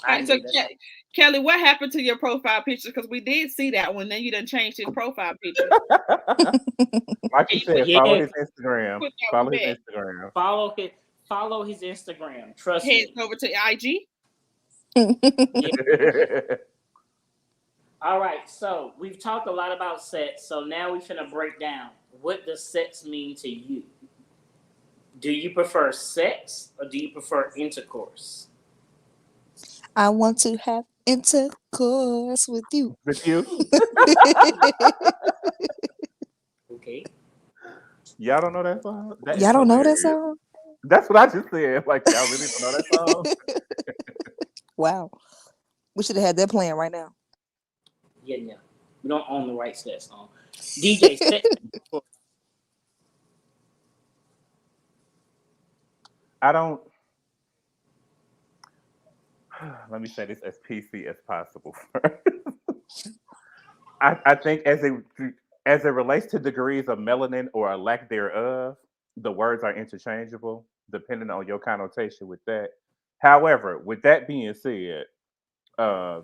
Speaker 1: I
Speaker 4: So
Speaker 1: knew that.
Speaker 4: Kelly, what happened to your profile picture? Because we did see that one. Then you done changed his profile picture.
Speaker 2: Like you said, follow
Speaker 1: Yeah,
Speaker 2: his Instagram.
Speaker 4: Put that one
Speaker 2: Follow his
Speaker 4: back.
Speaker 2: Instagram.
Speaker 1: follow his Instagram. Trust
Speaker 4: Head
Speaker 1: me.
Speaker 4: over to IG.
Speaker 1: Yeah. All right. So we've talked a lot about sex. So now we're finna break down what does sex mean to you. Do you prefer sex or do you prefer intercourse?
Speaker 3: I want to have intercourse with you.
Speaker 2: With you,
Speaker 1: Okay.
Speaker 2: y'all don't know that song? That is
Speaker 3: Y'all don't know that
Speaker 2: hilarious.
Speaker 3: song?
Speaker 2: That's what I just said. Like y'all really don't know that song?
Speaker 3: Wow. We should have had that playing right now.
Speaker 1: Yeah, yeah. We don't own the rights to that song. DJ, sex.
Speaker 2: I don't. Let me say this as PC as possible. I think as it relates to degrees of melanin or a lack thereof, the words are interchangeable depending on your connotation with that. However, with that being said, uh,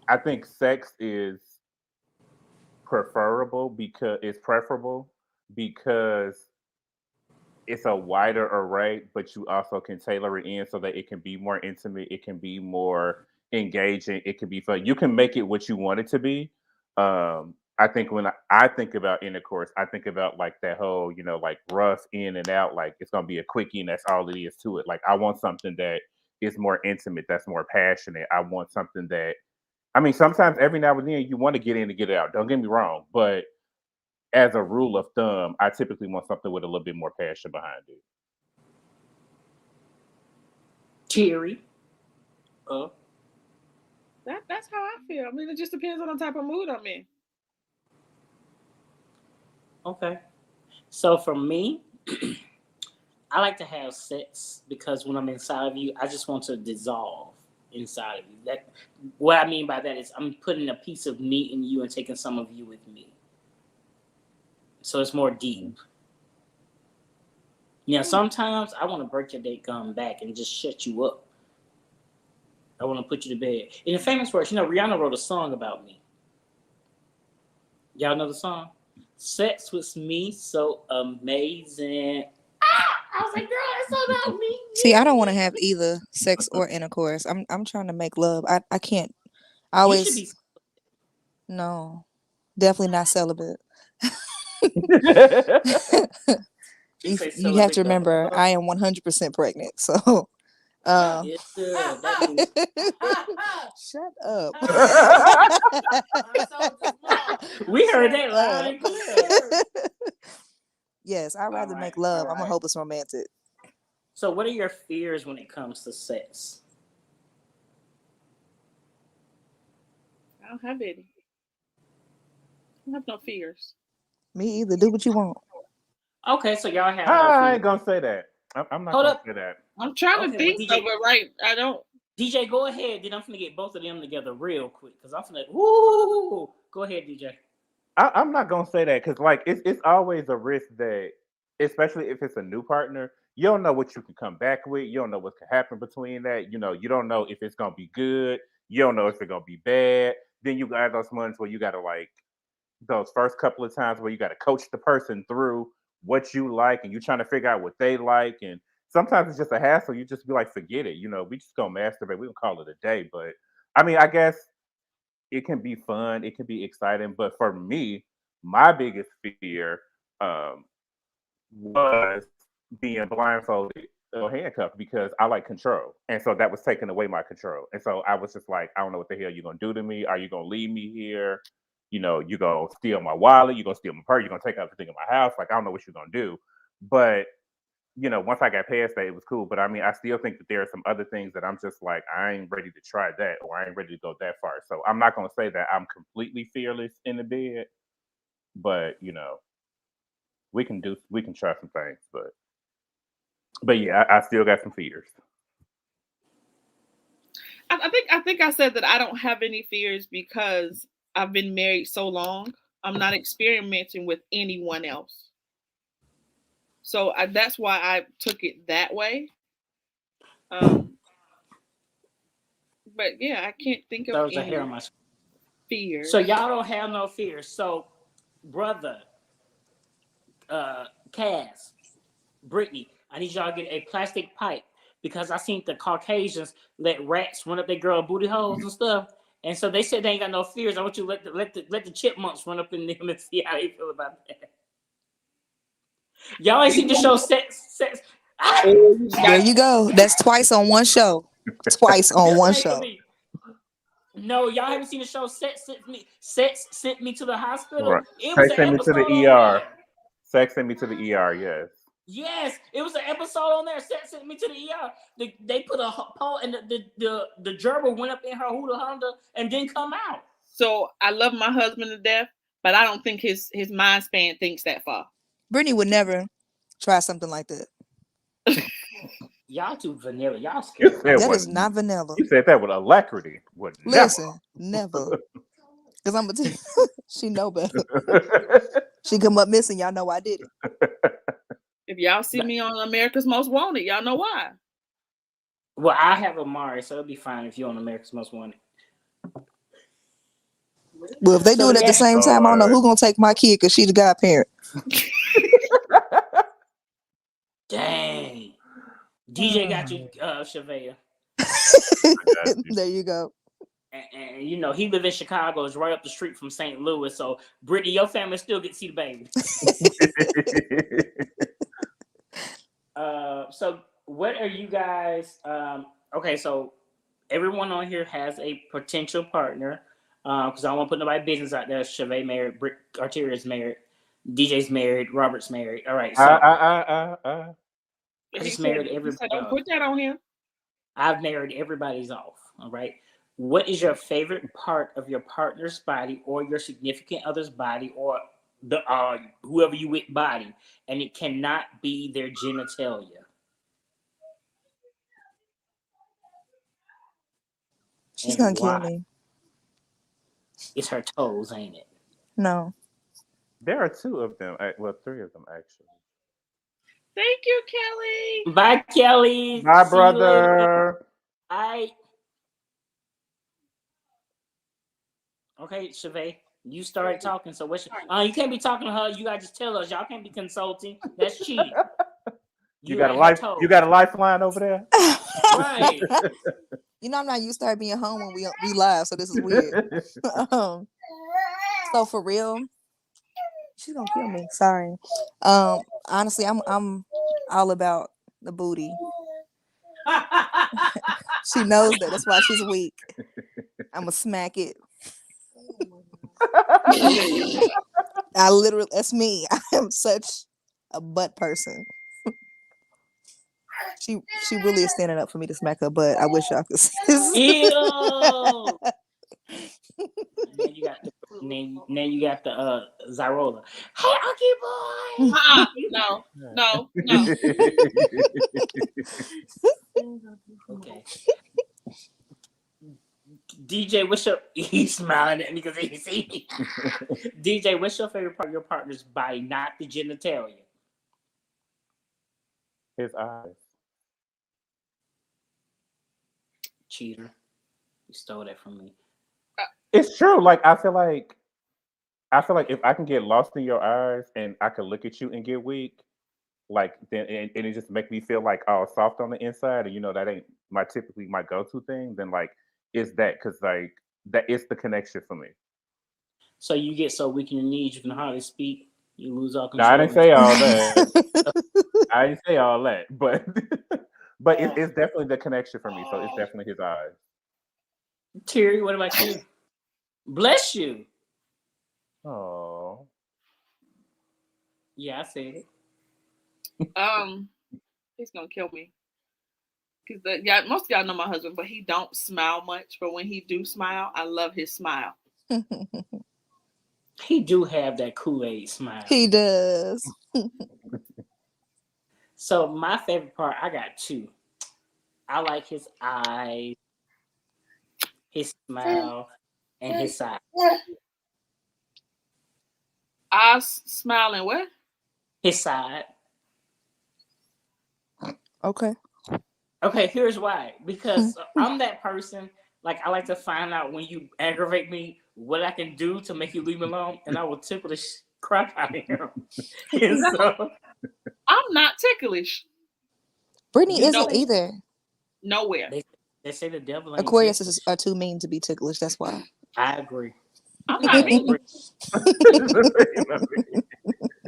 Speaker 2: I think sex is preferable because it's a wider array, but you also can tailor it in so that it can be more intimate, it can be more engaging, it can be fun. You can make it what you want it to be. I think when I think about intercourse, I think about like that whole, like rough in and out, like it's gonna be a quickie and that's all it is to it. Like I want something that is more intimate, that's more passionate. I want something that I mean, sometimes every now and then you want to get in to get it out. Don't get me wrong, but as a rule of thumb, I typically want something with a little bit more passion behind it.
Speaker 1: Terry. Uh,
Speaker 4: That's how I feel. I mean, it just depends on the type of mood I'm in.
Speaker 1: okay. So for me, I like to have sex because when I'm inside of you, I just want to dissolve inside of you. That what I mean by that is I'm putting a piece of me in you and taking some of you with me. So it's more deep. Sometimes I want to break your date gum back and just shut you up. I want to put you to bed. In the famous words, Rihanna wrote a song about me. Y'all know the song? Sex with me so amazing. I was like, girl, it's all about me.
Speaker 3: See, I don't want to have either sex or intercourse. I'm trying to make love. I can't. I
Speaker 1: You should
Speaker 3: always
Speaker 1: be.
Speaker 3: no, definitely not celibate.
Speaker 1: She say
Speaker 3: You have to
Speaker 1: celibate the
Speaker 3: remember,
Speaker 1: fuck.
Speaker 3: I am 100% pregnant. So, um,
Speaker 1: Yeah, that means
Speaker 3: shut up.
Speaker 1: we heard
Speaker 3: Shut
Speaker 1: that loud
Speaker 3: up.
Speaker 1: and clear.
Speaker 3: Yes, I'd
Speaker 1: All
Speaker 3: rather
Speaker 1: right,
Speaker 3: make love.
Speaker 1: all
Speaker 3: I'm a
Speaker 1: right.
Speaker 3: hopeless romantic.
Speaker 1: So, what are your fears when it comes to sex?
Speaker 4: I don't have any. I don't have no fears.
Speaker 3: Me either. Do what you want.
Speaker 1: Okay, so y'all have no
Speaker 2: I
Speaker 1: fears.
Speaker 2: ain't gonna say that. I'm not
Speaker 1: Hold
Speaker 2: gonna
Speaker 1: up.
Speaker 2: say that.
Speaker 4: I'm trying to
Speaker 1: Okay, well,
Speaker 4: think of
Speaker 1: DJ,
Speaker 4: it right. I don't.
Speaker 1: DJ, go ahead. Then I'm gonna get both of them together real quick because I'm gonna. Woo! Go ahead, DJ.
Speaker 2: I'm not gonna say that because like it's always a risk that, especially if it's a new partner, you don't know what you can come back with. You don't know what can happen between that. You don't know if it's gonna be good. You don't know if it's gonna be bad. Then you got those months where you gotta like those first couple of times where you gotta coach the person through what you like and you're trying to figure out what they like. And sometimes it's just a hassle. You just be like, forget it. We just gonna masturbate. We gonna call it a day. But I mean, I guess it can be fun, it can be exciting. But for me, my biggest fear um, was being blindfolded handcuffed because I like control, and so that was taking away my control. And so I was just like, I don't know what the hell you're gonna do to me. Are you gonna leave me here? You gonna steal my wallet? You gonna steal my purse? You gonna take everything in my house? Like I don't know what you're gonna do. But once I got past that, it was cool. But I mean, I still think that there are some other things that I'm just like, I ain't ready to try that, or I ain't ready to go that far. So I'm not gonna say that I'm completely fearless in the bed, but we can try some things. But yeah, I still got some fears.
Speaker 4: I think I said that I don't have any fears because I've been married so long. I'm not experimenting with anyone else. So that's why I took it that way. But yeah, I can't think of any fears.
Speaker 1: So y'all don't have no fears. So, brother, Cass, Brittany, I need y'all to get a plastic pipe because I seen the Caucasians let rats run up their girl booty holes and stuff. And so they said they ain't got no fears. I want you to let the chipmunks run up in them and see how they feel about that. Y'all ain't seen the show Sex.
Speaker 3: There you go. That's twice on one show. Twice on one show.
Speaker 1: No, y'all haven't seen the show Sex Sent Me to the Hospital.
Speaker 2: Right.
Speaker 1: It was
Speaker 2: Sex
Speaker 1: an
Speaker 2: sent me to
Speaker 1: episode
Speaker 2: the
Speaker 1: on
Speaker 2: ER.
Speaker 1: there.
Speaker 2: Sex sent me to the ER. Yes.
Speaker 1: Yes, it was an episode on there. Sent me to the ER. They put a paw and the gerbil went up in her hooda honda and didn't come out.
Speaker 4: So I love my husband to death, but I don't think his mind span thinks that far.
Speaker 3: Brittany would never try something like that.
Speaker 1: Y'all too vanilla. Y'all scared.
Speaker 3: That is not vanilla.
Speaker 2: You said that with alacrity.
Speaker 3: Listen, never. Because I'm gonna tell you, she know better. She come up missing. Y'all know I did it.
Speaker 4: If y'all see me on America's Most Wanted, y'all know why.
Speaker 1: Well, I have Amari, so it'll be fine if you're on America's Most Wanted.
Speaker 3: Well, if they do it at the same time, I don't know who's gonna take my kid because she's the godparent.
Speaker 1: Dang. DJ got you, Shavea.
Speaker 3: There you go.
Speaker 1: And he live in Chicago. It's right up the street from St. Louis. So, Brittany, your family still get to see the baby. So, what are you guys? Okay, so everyone on here has a potential partner. Because I don't want to put nobody's business out there. Shavea married, Britt Arteria's married, DJ's married, Robert's married. All right, so I just married everybody.
Speaker 4: Don't put that on him.
Speaker 1: I've married everybody's off. All right. What is your favorite part of your partner's body or your significant other's body or the whoever you with body? And it cannot be their genitalia.
Speaker 3: She's gonna kill me.
Speaker 1: It's her toes, ain't it?
Speaker 3: No.
Speaker 2: There are two of them. Well, three of them actually.
Speaker 4: Thank you, Kelly.
Speaker 1: Bye, Kelly.
Speaker 2: Bye, brother.
Speaker 1: Okay, Shavea, you started talking. So what's you can't be talking to her. You gotta just tell us. Y'all can't be consulting. That's cheating.
Speaker 2: You got a lifeline over there,
Speaker 1: right?
Speaker 3: I'm not used to her being home when we live, so this is weird. So for real, she's gonna kill me. Sorry. Honestly, I'm all about the booty. She knows that. That's why she's weak. I'ma smack it. That's me. I am such a butt person. She really is standing up for me to smack her butt. I wish y'all could see this.
Speaker 1: Ew. Then you got the Zyrola. Hey, Aki boy.
Speaker 4: No.
Speaker 1: Okay. DJ, he's smiling at me because he see me. DJ, what's your favorite part of your partner's body, not the genitalia?
Speaker 2: His eyes.
Speaker 1: Cheater. You stole that from me.
Speaker 2: It's true. Like I feel like if I can get lost in your eyes and I can look at you and get weak, like then and it just make me feel like soft on the inside, and that ain't typically my go-to thing, then like it's that because like that is the connection for me.
Speaker 1: So you get so weak in your knees you can hardly speak. You lose all
Speaker 2: No, I
Speaker 1: control.
Speaker 2: didn't say all that. I didn't say all that, but it's definitely the connection for me. So it's definitely his eyes.
Speaker 1: Terry, what about you? Bless you.
Speaker 2: Oh,
Speaker 1: Yeah, I said it.
Speaker 4: He's gonna kill me. Because most of y'all know my husband, but he don't smile much. But when he do smile, I love his smile.
Speaker 1: He do have that Kool-Aid smile.
Speaker 3: He does.
Speaker 1: So my favorite part, I got two. I like his eyes, his smile, and his side.
Speaker 4: Eyes, smile, and what?
Speaker 1: His side.
Speaker 3: Okay.
Speaker 1: Okay, here's why. Because I'm that person. Like I like to find out when you aggravate me, what I can do to make you leave me alone, and I will tickle the crap out of him. And so
Speaker 4: I'm not ticklish.
Speaker 3: Brittany
Speaker 1: You
Speaker 3: isn't
Speaker 1: know-
Speaker 3: either.
Speaker 4: Nowhere.
Speaker 1: they say the devil ain't
Speaker 3: Aquarius
Speaker 1: ticklish.
Speaker 3: are too mean to be ticklish. That's why.
Speaker 1: I agree.
Speaker 4: I'm not mean.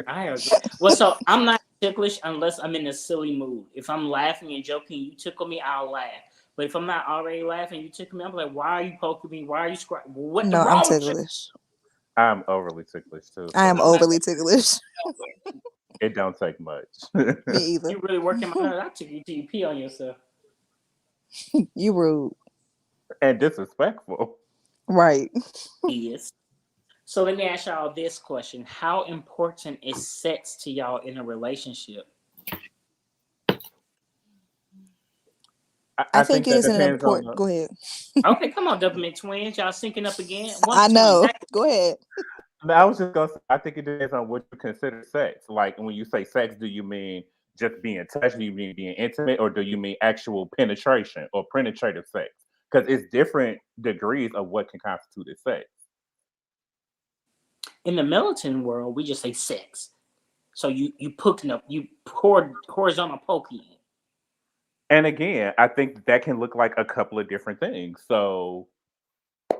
Speaker 1: I agree. Well, so I'm not ticklish unless I'm in a silly mood. If I'm laughing and joking, you tickle me, I'll laugh. But if I'm not already laughing, you tickle me, I'm like, why are you poking me? Why are you scratching? What
Speaker 3: No, I'm
Speaker 1: wrong with you?
Speaker 3: ticklish.
Speaker 2: I'm overly ticklish too.
Speaker 3: I am
Speaker 2: so
Speaker 3: overly ticklish.
Speaker 2: It don't take much.
Speaker 3: Me either.
Speaker 1: You really working my nerves. I took you till you pee on yourself.
Speaker 3: You rude.
Speaker 2: And disrespectful.
Speaker 3: Right.
Speaker 1: Yes. So let me ask y'all this question. How important is sex to y'all in a relationship?
Speaker 3: I think it
Speaker 2: that
Speaker 3: is an
Speaker 2: depends on
Speaker 3: important. Go ahead.
Speaker 1: Okay, come on, Doublemint Twins. Y'all syncing up again?
Speaker 3: I
Speaker 1: 1 to 20.
Speaker 3: know. Go ahead.
Speaker 2: I was just gonna say, I think it depends on what you consider sex. Like when you say sex, do you mean just being touched? Do you mean being intimate, or do you mean actual penetration or penetrative sex? Because it's different degrees of what can constitute as sex.
Speaker 1: In the militant world, we just say sex. So you poking up, you pour horizontal poking.
Speaker 2: And again, I think that can look like a couple of different things. So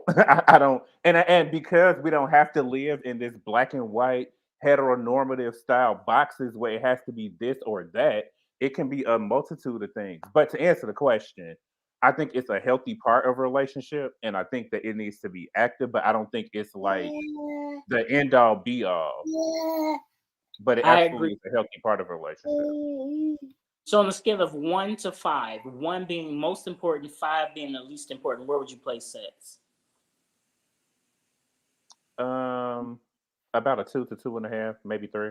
Speaker 2: I don't, and because we don't have to live in this black and white heteronormative style boxes where it has to be this or that, it can be a multitude of things. But to answer the question, I think it's a healthy part of a relationship, and I think that it needs to be active. But I don't think it's like the end all be all. But it
Speaker 1: I
Speaker 2: absolutely
Speaker 1: agree.
Speaker 2: is a healthy part of a relationship.
Speaker 1: So on a scale of 1 to 5, 1 being most important, 5 being the least important, where would you place sex?
Speaker 2: About a 2 to 2.5, maybe 3.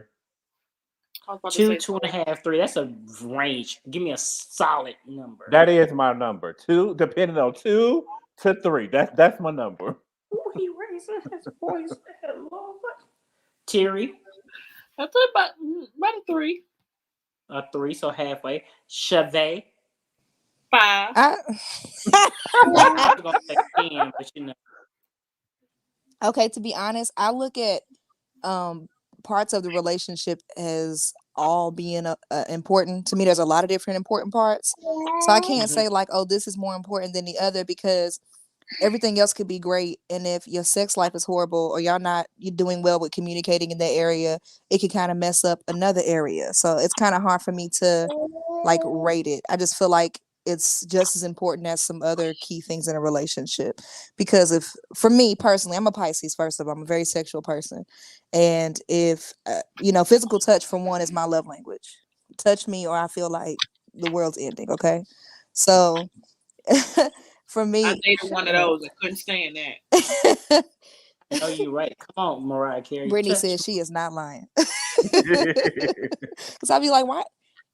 Speaker 4: I was about to
Speaker 1: 2,
Speaker 4: say
Speaker 1: 2.5, 3. That's a range. Give me a solid number.
Speaker 2: That is my number. 2, depending on 2 to 3. That's my number.
Speaker 1: Ooh, he raising his voice. Hello. Terry,
Speaker 4: I thought about a 3.
Speaker 1: a 3, so halfway. Chevy,
Speaker 4: 5.
Speaker 1: I was gonna say 10, but you know.
Speaker 3: Okay, to be honest, I look at parts of the relationship as all being important. To me, there's a lot of different important parts. So I can't say like, oh, this is more important than the other, because everything else could be great. And if your sex life is horrible, or you're doing well with communicating in that area, it can kind of mess up another area. So it's kind of hard for me to like rate it. I just feel like it's just as important as some other key things in a relationship. Because if, for me personally, I'm a Pisces, first of all, I'm a very sexual person. And if, physical touch for one is my love language. Touch me or I feel like the world's ending. Okay. So for me,
Speaker 4: I dated one of those. I couldn't stand that.
Speaker 1: Oh, you're right. Come on, Mariah Carey.
Speaker 3: Brittany
Speaker 1: touch
Speaker 3: says
Speaker 1: me.
Speaker 3: she is not lying. Because I'll be like, why?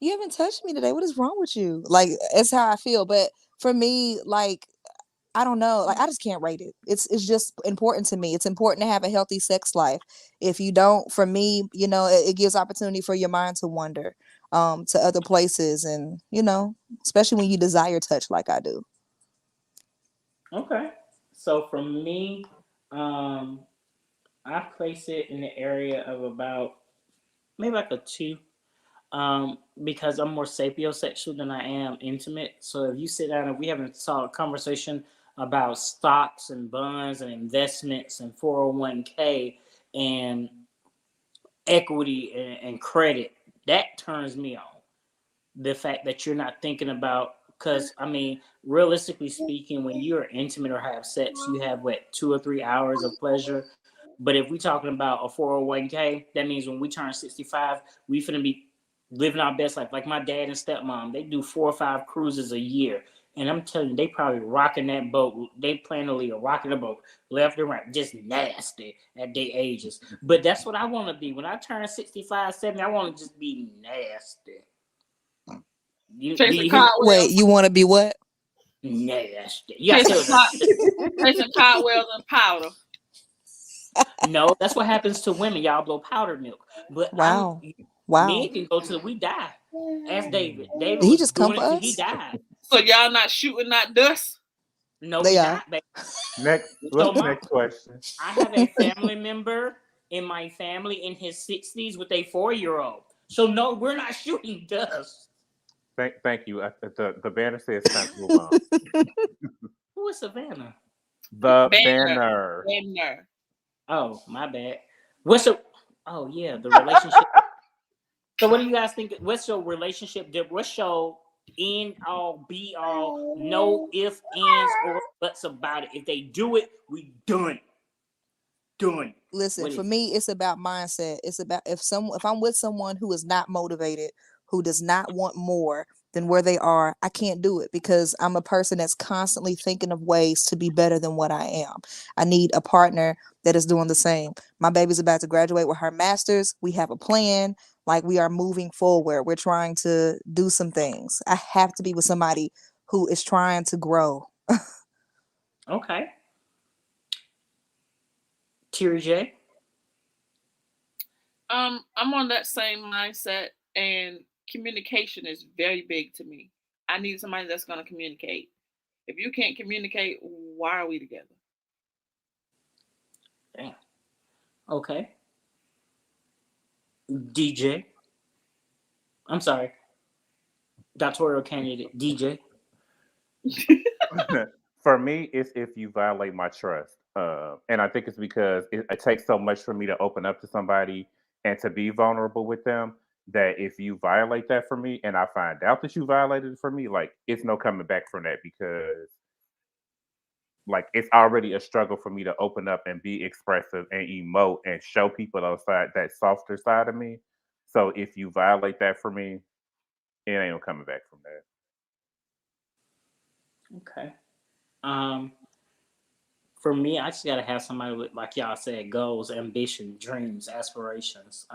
Speaker 3: You haven't touched me today. What is wrong with you? Like, it's how I feel. But for me, like, I don't know. Like, I just can't rate it. It's just important to me. It's important to have a healthy sex life. If you don't, for me, it gives opportunity for your mind to wander to other places, and especially when you desire touch like I do.
Speaker 1: Okay. So for me, I place it in the area of about maybe like a 2. Because I'm more sapiosexual than I am intimate. So if you sit down and we haven't saw a conversation about stocks and bonds and investments and 401k and equity and credit, that turns me on. The fact that you're not thinking about, because I mean, realistically speaking, when you're intimate or have sex, you have what, 2 or 3 hours of pleasure. But if we're talking about a 401k, that means when we turn 65, we finna be living our best life. Like my dad and stepmom, they do 4 or 5 cruises a year. And I'm telling you, they probably rocking that boat. They plan to leave rocking the boat left and right, just nasty at their ages. But that's what I want to be. When I turn 65, 70, I want to just be nasty.
Speaker 4: Chasing cartwheels.
Speaker 3: Wait, you want to be what?
Speaker 1: Nasty.
Speaker 4: Chasing cartwheels and powder.
Speaker 1: No, that's what happens to women. Y'all blow powdered milk. But
Speaker 3: Wow.
Speaker 1: men can go till we die. Ask David. David
Speaker 3: Did he
Speaker 1: was
Speaker 3: just come
Speaker 1: doing
Speaker 3: for
Speaker 1: it till
Speaker 3: us?
Speaker 1: he died.
Speaker 4: So y'all not shooting that dust?
Speaker 1: No,
Speaker 3: They
Speaker 1: we
Speaker 3: are.
Speaker 1: not, baby.
Speaker 2: Next question.
Speaker 1: I have a family member in my family in his 60s with a 4-year-old. So no, we're not shooting dust.
Speaker 2: Thank you. The banner says time to move on.
Speaker 1: Who is Savannah?
Speaker 2: The banner.
Speaker 1: Oh, my bad. Oh yeah, the relationship. So what do you guys think? What's your relationship? What's your end all be all? No ifs, ands, or buts about it. If they do it, we done. Done.
Speaker 3: Listen, for me, it's about mindset. It's about if I'm with someone who is not motivated, who does not want more than where they are, I can't do it because I'm a person that's constantly thinking of ways to be better than what I am. I need a partner that is doing the same. My baby's about to graduate with her master's. We have a plan. Like we are moving forward. We're trying to do some things. I have to be with somebody who is trying to grow.
Speaker 1: Okay. Terry J.
Speaker 4: I'm on that same mindset, and communication is very big to me. I need somebody that's going to communicate. If you can't communicate, why are we together?
Speaker 1: Damn. Okay. DJ. I'm sorry. Doctoral candidate DJ.
Speaker 2: For me, it's if you violate my trust. And I think it's because it takes so much for me to open up to somebody and to be vulnerable with them that if you violate that for me and I find out that you violated it for me, like it's no coming back from that because like it's already a struggle for me to open up and be expressive and emote and show people that softer side of me. So if you violate that for me, it ain't no coming back from that.
Speaker 1: Okay. For me, I just gotta have somebody with, like y'all said, goals, ambition, dreams, aspirations.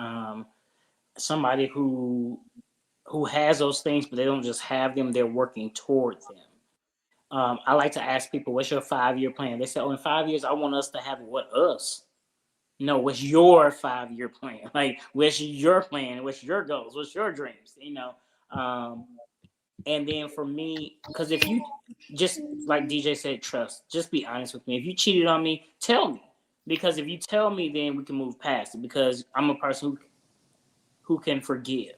Speaker 1: Somebody who has those things, but they don't just have them; they're working toward them. I like to ask people, "What's your 5-year plan?" They say, "Oh, in 5 years, I want us to have what us." No, what's your 5-year plan? Like, what's your plan? What's your goals? What's your dreams? And then for me, because if you just like DJ said, trust, just be honest with me. If you cheated on me, tell me. Because if you tell me, then we can move past it. Because I'm a person who can forgive.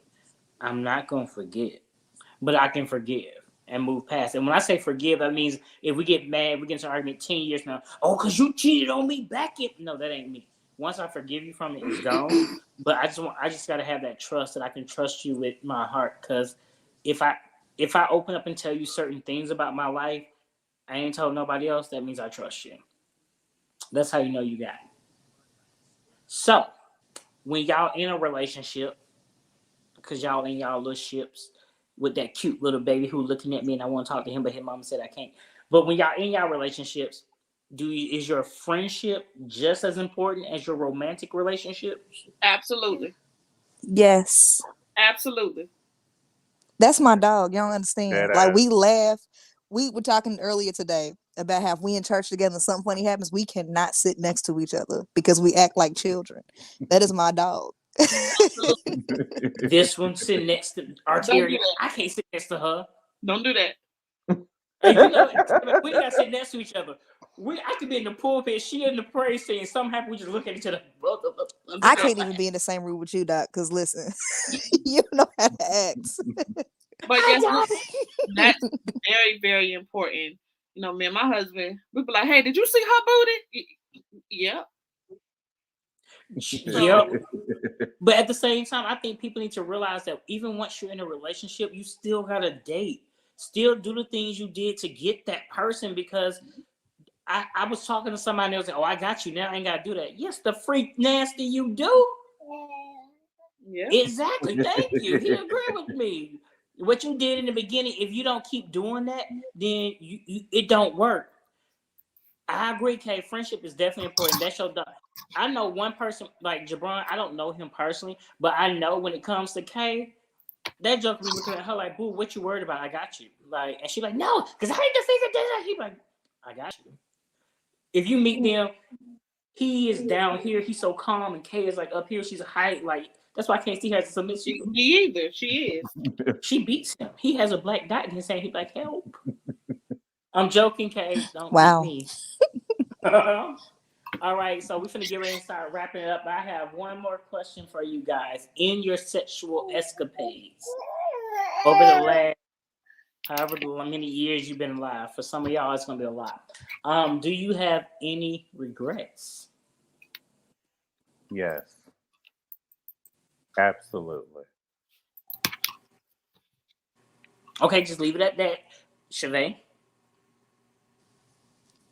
Speaker 1: I'm not gonna forget, but I can forgive and move past it. And when I say forgive, that means if we get mad, we get into an argument 10 years now. Oh, because you cheated on me back in. No, that ain't me. Once I forgive you from it, it's gone. But I just gotta have that trust that I can trust you with my heart. Because if I open up and tell you certain things about my life, I ain't told nobody else, that means I trust you. That's how you know you got it. So, when y'all in a relationship, because y'all in y'all little ships with that cute little baby who looking at me and I want to talk to him, but his mama said I can't. But when y'all in y'all relationships, is your friendship just as important as your romantic relationships?
Speaker 4: Absolutely.
Speaker 3: Yes.
Speaker 4: Absolutely.
Speaker 3: That's my dog. You don't understand. Like we
Speaker 2: That
Speaker 3: laugh. We were talking earlier today about how if we in church together and something funny happens, we cannot sit next to each other because we act like children. That is my dog.
Speaker 1: This one sitting next to Arteria. I can't sit next to her.
Speaker 4: Don't do that.
Speaker 1: You know, we gotta sit next to each other. I could be in the pulpit, she in the praise scene, something happen, we just look at each other.
Speaker 3: I can't even be in the same room with you, Doc, because listen, you know how to act.
Speaker 4: But guess what? That's very, very important. You know, me and my husband, we be like, hey, did you see her booty? Yeah.
Speaker 1: Yep. But at the same time, I think people need to realize that even once you're in a relationship, you still gotta date. Still do the things you did to get that person, because I was talking to somebody else and, oh, I got you now. I ain't gotta do that. Yes, the freak nasty you do.
Speaker 4: Yeah.
Speaker 1: Exactly. Thank you. He agreed with me. What you did in the beginning, if you don't keep doing that, then it don't work. I agree, Kay. Friendship is definitely important. That's your dog. I know one person like Jabron. I don't know him personally, but I know when it comes to Kay, that joke be looking at her like, "Boo, what you worried about? I got you." Like, and she like, "No, because I need to figure this out." He like, "I got you." If you meet them, he is down here. He's so calm, and Kay is like up here. She's a height. Like, that's why I can't see her as a submissive.
Speaker 4: Me either. She is.
Speaker 1: She beats him. He has a black dot in his hand. He's like, "Help." I'm joking, Kay. Don't
Speaker 3: Wow.
Speaker 1: beat me. All right, so we're finna get ready and start wrapping it up. I have one more question for you guys. In your sexual escapades over the last however many years you've been alive, for some of y'all it's gonna be a lot. Do you have any regrets?
Speaker 2: Yes. Absolutely.
Speaker 1: Okay, just leave it at that. Chevy,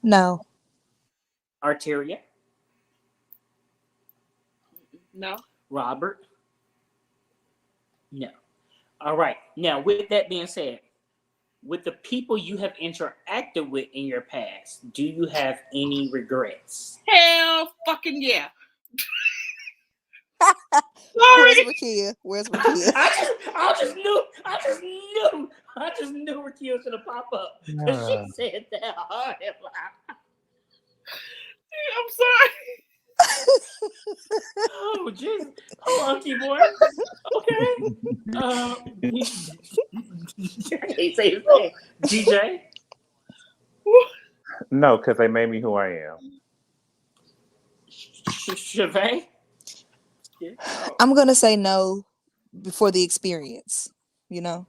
Speaker 3: No.
Speaker 1: Arteria,
Speaker 4: No.
Speaker 1: Robert, no. All right. Now, with that being said, with the people you have interacted with in your past, do you have any regrets?
Speaker 4: Hell fucking yeah.
Speaker 3: Where's
Speaker 4: Sorry.
Speaker 3: Rakia? Where's Rakia?
Speaker 1: I just knew Rakia was gonna pop up because she said that.
Speaker 4: I'm sorry.
Speaker 1: Oh Jesus! Hold on, keyboard. Okay. I can't say his name. DJ.
Speaker 2: No, because they made me who I am.
Speaker 1: Chevy.
Speaker 3: I'm gonna say no before the experience. You know.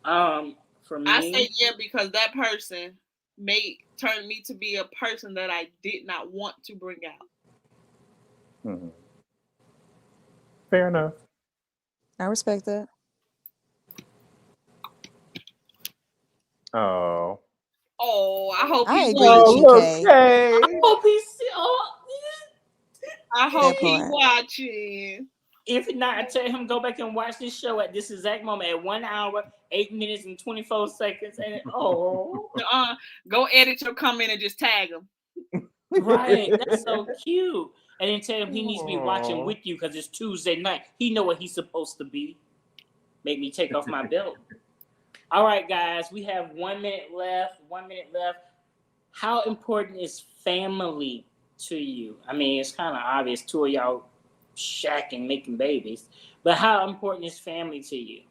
Speaker 1: For me,
Speaker 4: I say yeah because that person turned me to be a person that I did not want to bring out.
Speaker 2: Mm-hmm. Fair enough.
Speaker 3: I respect that.
Speaker 2: Oh.
Speaker 4: Oh, I hope
Speaker 3: I
Speaker 4: he
Speaker 3: agree with you,
Speaker 2: look,
Speaker 3: Kay.
Speaker 1: I hope he's.
Speaker 4: I hope
Speaker 3: That
Speaker 4: he
Speaker 3: part.
Speaker 4: watching.
Speaker 1: If not, I tell him go back and watch this show at this exact moment at 1 hour, 8 minutes, and 24 seconds. And
Speaker 4: Go edit your comment and just tag him.
Speaker 1: right, that's so cute. And then tell him he needs to be watching with you because it's Tuesday night. He know what he's supposed to be. Make me take off my belt. All right, guys, we have 1 minute left. 1 minute left. How important is family to you? I mean, it's kind of obvious. Two of y'all shacking, making babies. But how important is family to you?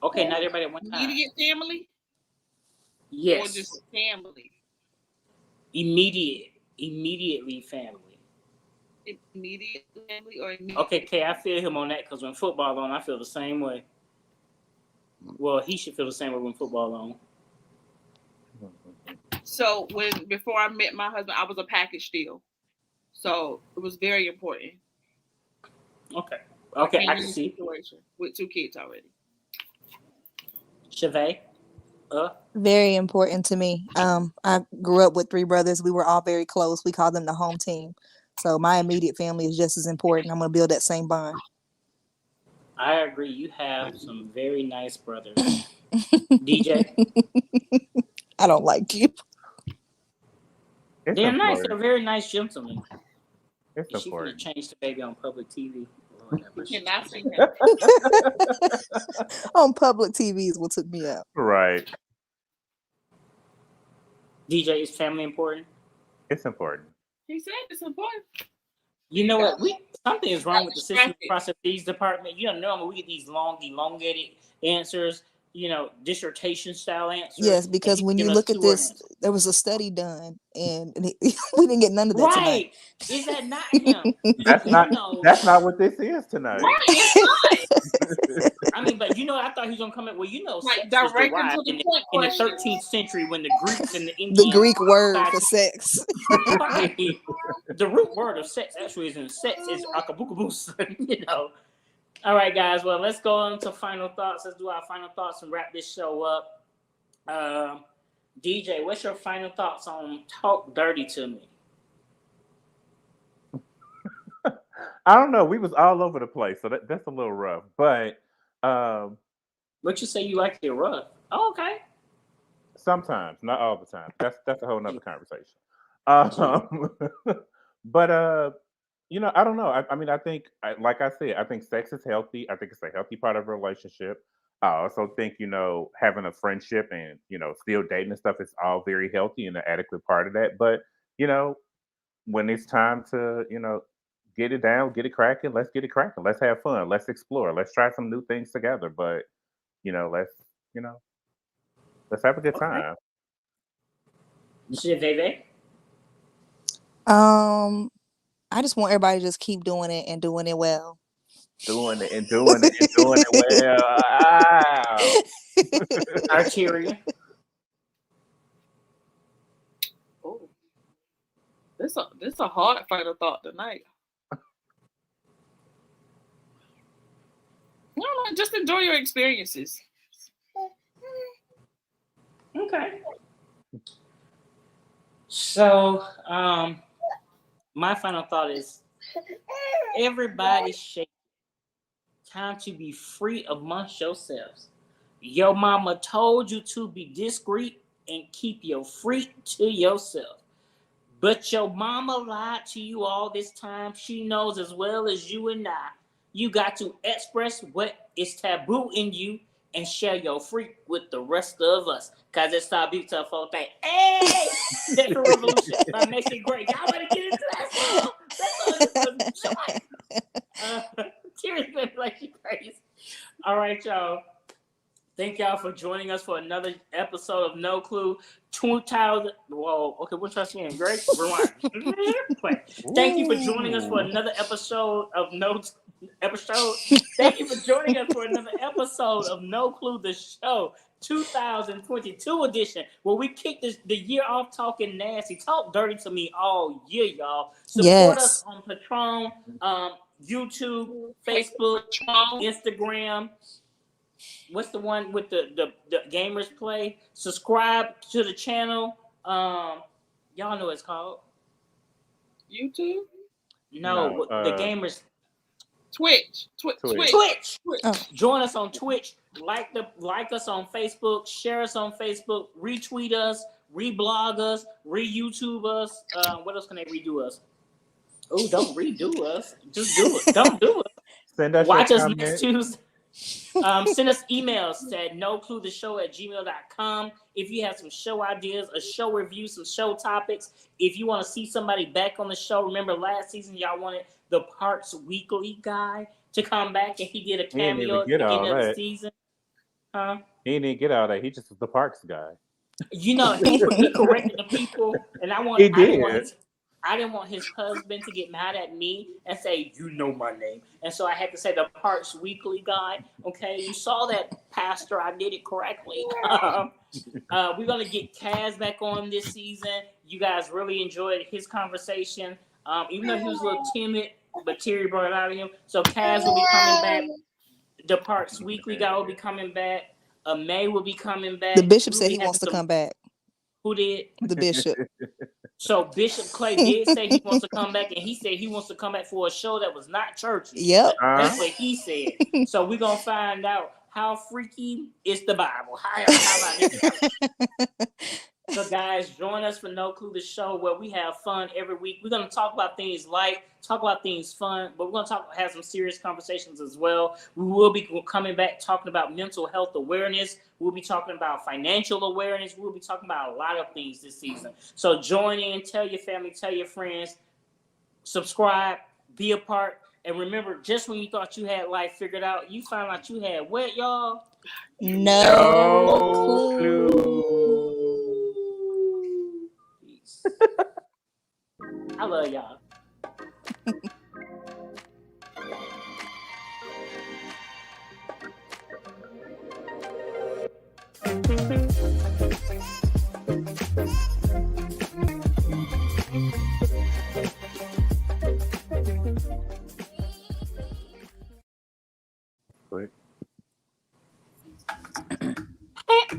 Speaker 1: Okay, not everybody at one time.
Speaker 4: Immediate family?
Speaker 1: Yes.
Speaker 4: Or just family?
Speaker 1: Immediately family.
Speaker 4: Immediate family or immediate?
Speaker 1: Okay, Kay, I feel him on that because when football on, I feel the same way. Well, he should feel the same way when football on.
Speaker 4: So before I met my husband, I was a package deal. So it was very important.
Speaker 1: Okay, I can see.
Speaker 4: Situation with 2 kids already.
Speaker 1: Chevy?
Speaker 3: Very important to me. I grew up with 3 brothers. We were all very close. We call them the home team. So my immediate family is just as important. I'm going to build that same bond.
Speaker 1: I agree. You have some very nice brothers. DJ?
Speaker 3: I don't like you.
Speaker 1: They're nice. They're very nice gentlemen.
Speaker 2: It's
Speaker 1: she
Speaker 2: important.
Speaker 1: She change the baby on public TV.
Speaker 4: Cannot see him.
Speaker 3: On public TV is what took me out.
Speaker 2: Right.
Speaker 1: DJ, is family important?
Speaker 2: It's important.
Speaker 4: He said it's important.
Speaker 1: You know what? Something is wrong with the system processes department. You know, normally we get these long, elongated answers. dissertation style answer.
Speaker 3: Yes, because when you look at this, there was a study done, and we didn't get none of that tonight.
Speaker 1: Right? Is that not him?
Speaker 2: That's not what this is tonight.
Speaker 4: Right, it's
Speaker 1: I mean, but I thought he was gonna come in. Well,
Speaker 4: like
Speaker 1: sex was
Speaker 4: direct and
Speaker 1: derived
Speaker 4: to the
Speaker 1: in
Speaker 4: point
Speaker 1: the
Speaker 4: question.
Speaker 1: 13th century when the Greeks and the
Speaker 3: The
Speaker 1: Indians.
Speaker 3: Greek word for sex.
Speaker 1: Right. The root word of sex actually isn't sex; it's akabukabus. All right, guys. Well, let's go on to final thoughts. Let's do our final thoughts and wrap this show up. DJ, what's your final thoughts on Talk Dirty to Me?
Speaker 2: I don't know. We was all over the place, so that's a little rough. But
Speaker 1: what you say you like it rough? Oh, okay.
Speaker 2: Sometimes, not all the time. That's a whole nother conversation. But I don't know. I mean, I think, like I said, I think sex is healthy. I think it's a healthy part of a relationship. I also think, having a friendship and, still dating and stuff is all very healthy and an adequate part of that. But, when it's time to, get it down, get it cracking, let's get it cracking. Let's have fun. Let's explore. Let's try some new things together. But, let's have a good time.
Speaker 3: I just want everybody to just keep doing it and doing it well.
Speaker 2: Doing it and doing it and doing it well. Wow.
Speaker 1: Arteria.
Speaker 4: Oh, this a hard final thought tonight. No, just enjoy your experiences.
Speaker 1: Okay. So, my final thought is everybody shake. Time to be free amongst yourselves. Your mama told you to be discreet and keep your freak to yourself. But your mama lied to you all this time. She knows as well as you and I. You got to express what is taboo in you and share your freak with the rest of us. Because it's our beautiful thing. Hey! Sexual Revolution by Make It Great. Y'all better get into that song. Tears been like she crazy. All right, y'all. Thank y'all for joining us for another episode of No Clue 2000. Whoa, okay, what's our saying? Great. Rewind. Thank you for joining us for another episode of Thank you for joining us for another episode of No Clue the Show 2022 edition, where we kicked the year off talking nasty, talk dirty to me all year, y'all. Support us on Patreon, YouTube, Facebook, Instagram. What's the one with the gamers play? Subscribe to the channel. Y'all know what it's called.
Speaker 4: YouTube?
Speaker 1: No, the gamers.
Speaker 4: Twitch.
Speaker 3: Oh.
Speaker 1: Join us on Twitch. Like us on Facebook. Share us on Facebook. Retweet us. Reblog us. Re-YouTube us. What else can they redo us? Oh, don't redo us. Just do it. Don't do it.
Speaker 2: Send us
Speaker 1: Watch us
Speaker 2: comment.
Speaker 1: next Tuesday. Send us emails at nocluetheshow@gmail.com if you have some show ideas, a show review, some show topics. If you want to see somebody back on the show, remember last season y'all wanted the Parks Weekly guy to come back, and he did a cameo at the beginning of the season. Huh?
Speaker 2: He didn't get all that. He just was the Parks guy.
Speaker 1: He corrected the people, and I didn't want his husband to get mad at me and say, you know my name. And so I had to say the Parks Weekly guy. Okay, you saw that, Pastor. I did it correctly. We're going to get Kaz back on this season. You guys really enjoyed his conversation. Even though he was a little timid, but Terry brought it out of him. So Kaz will be coming back. The Parks Weekly guy will be coming back. May will be coming back.
Speaker 3: The bishop said he wants to come back.
Speaker 1: Who did?
Speaker 3: The bishop.
Speaker 1: So Bishop Clay did say he wants to come back, and he said he wants to come back for a show that was not churchy.
Speaker 3: Yep.
Speaker 1: That's what he said. So we're going to find out how freaky is the Bible. How about this? So guys, join us for No Clue the Show, where we have fun every week. We're going to talk about things light, talk about things fun, but we're going to have some serious conversations as well. We will be coming back talking about mental health awareness. We'll be talking about financial awareness. We'll be talking about a lot of things this season. So join in, tell your family, tell your friends, subscribe, be a part. And remember, just when you thought you had life figured out, you found out you had what, y'all?
Speaker 3: No
Speaker 2: clue.
Speaker 1: I love y'all.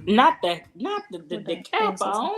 Speaker 1: Not the cap on.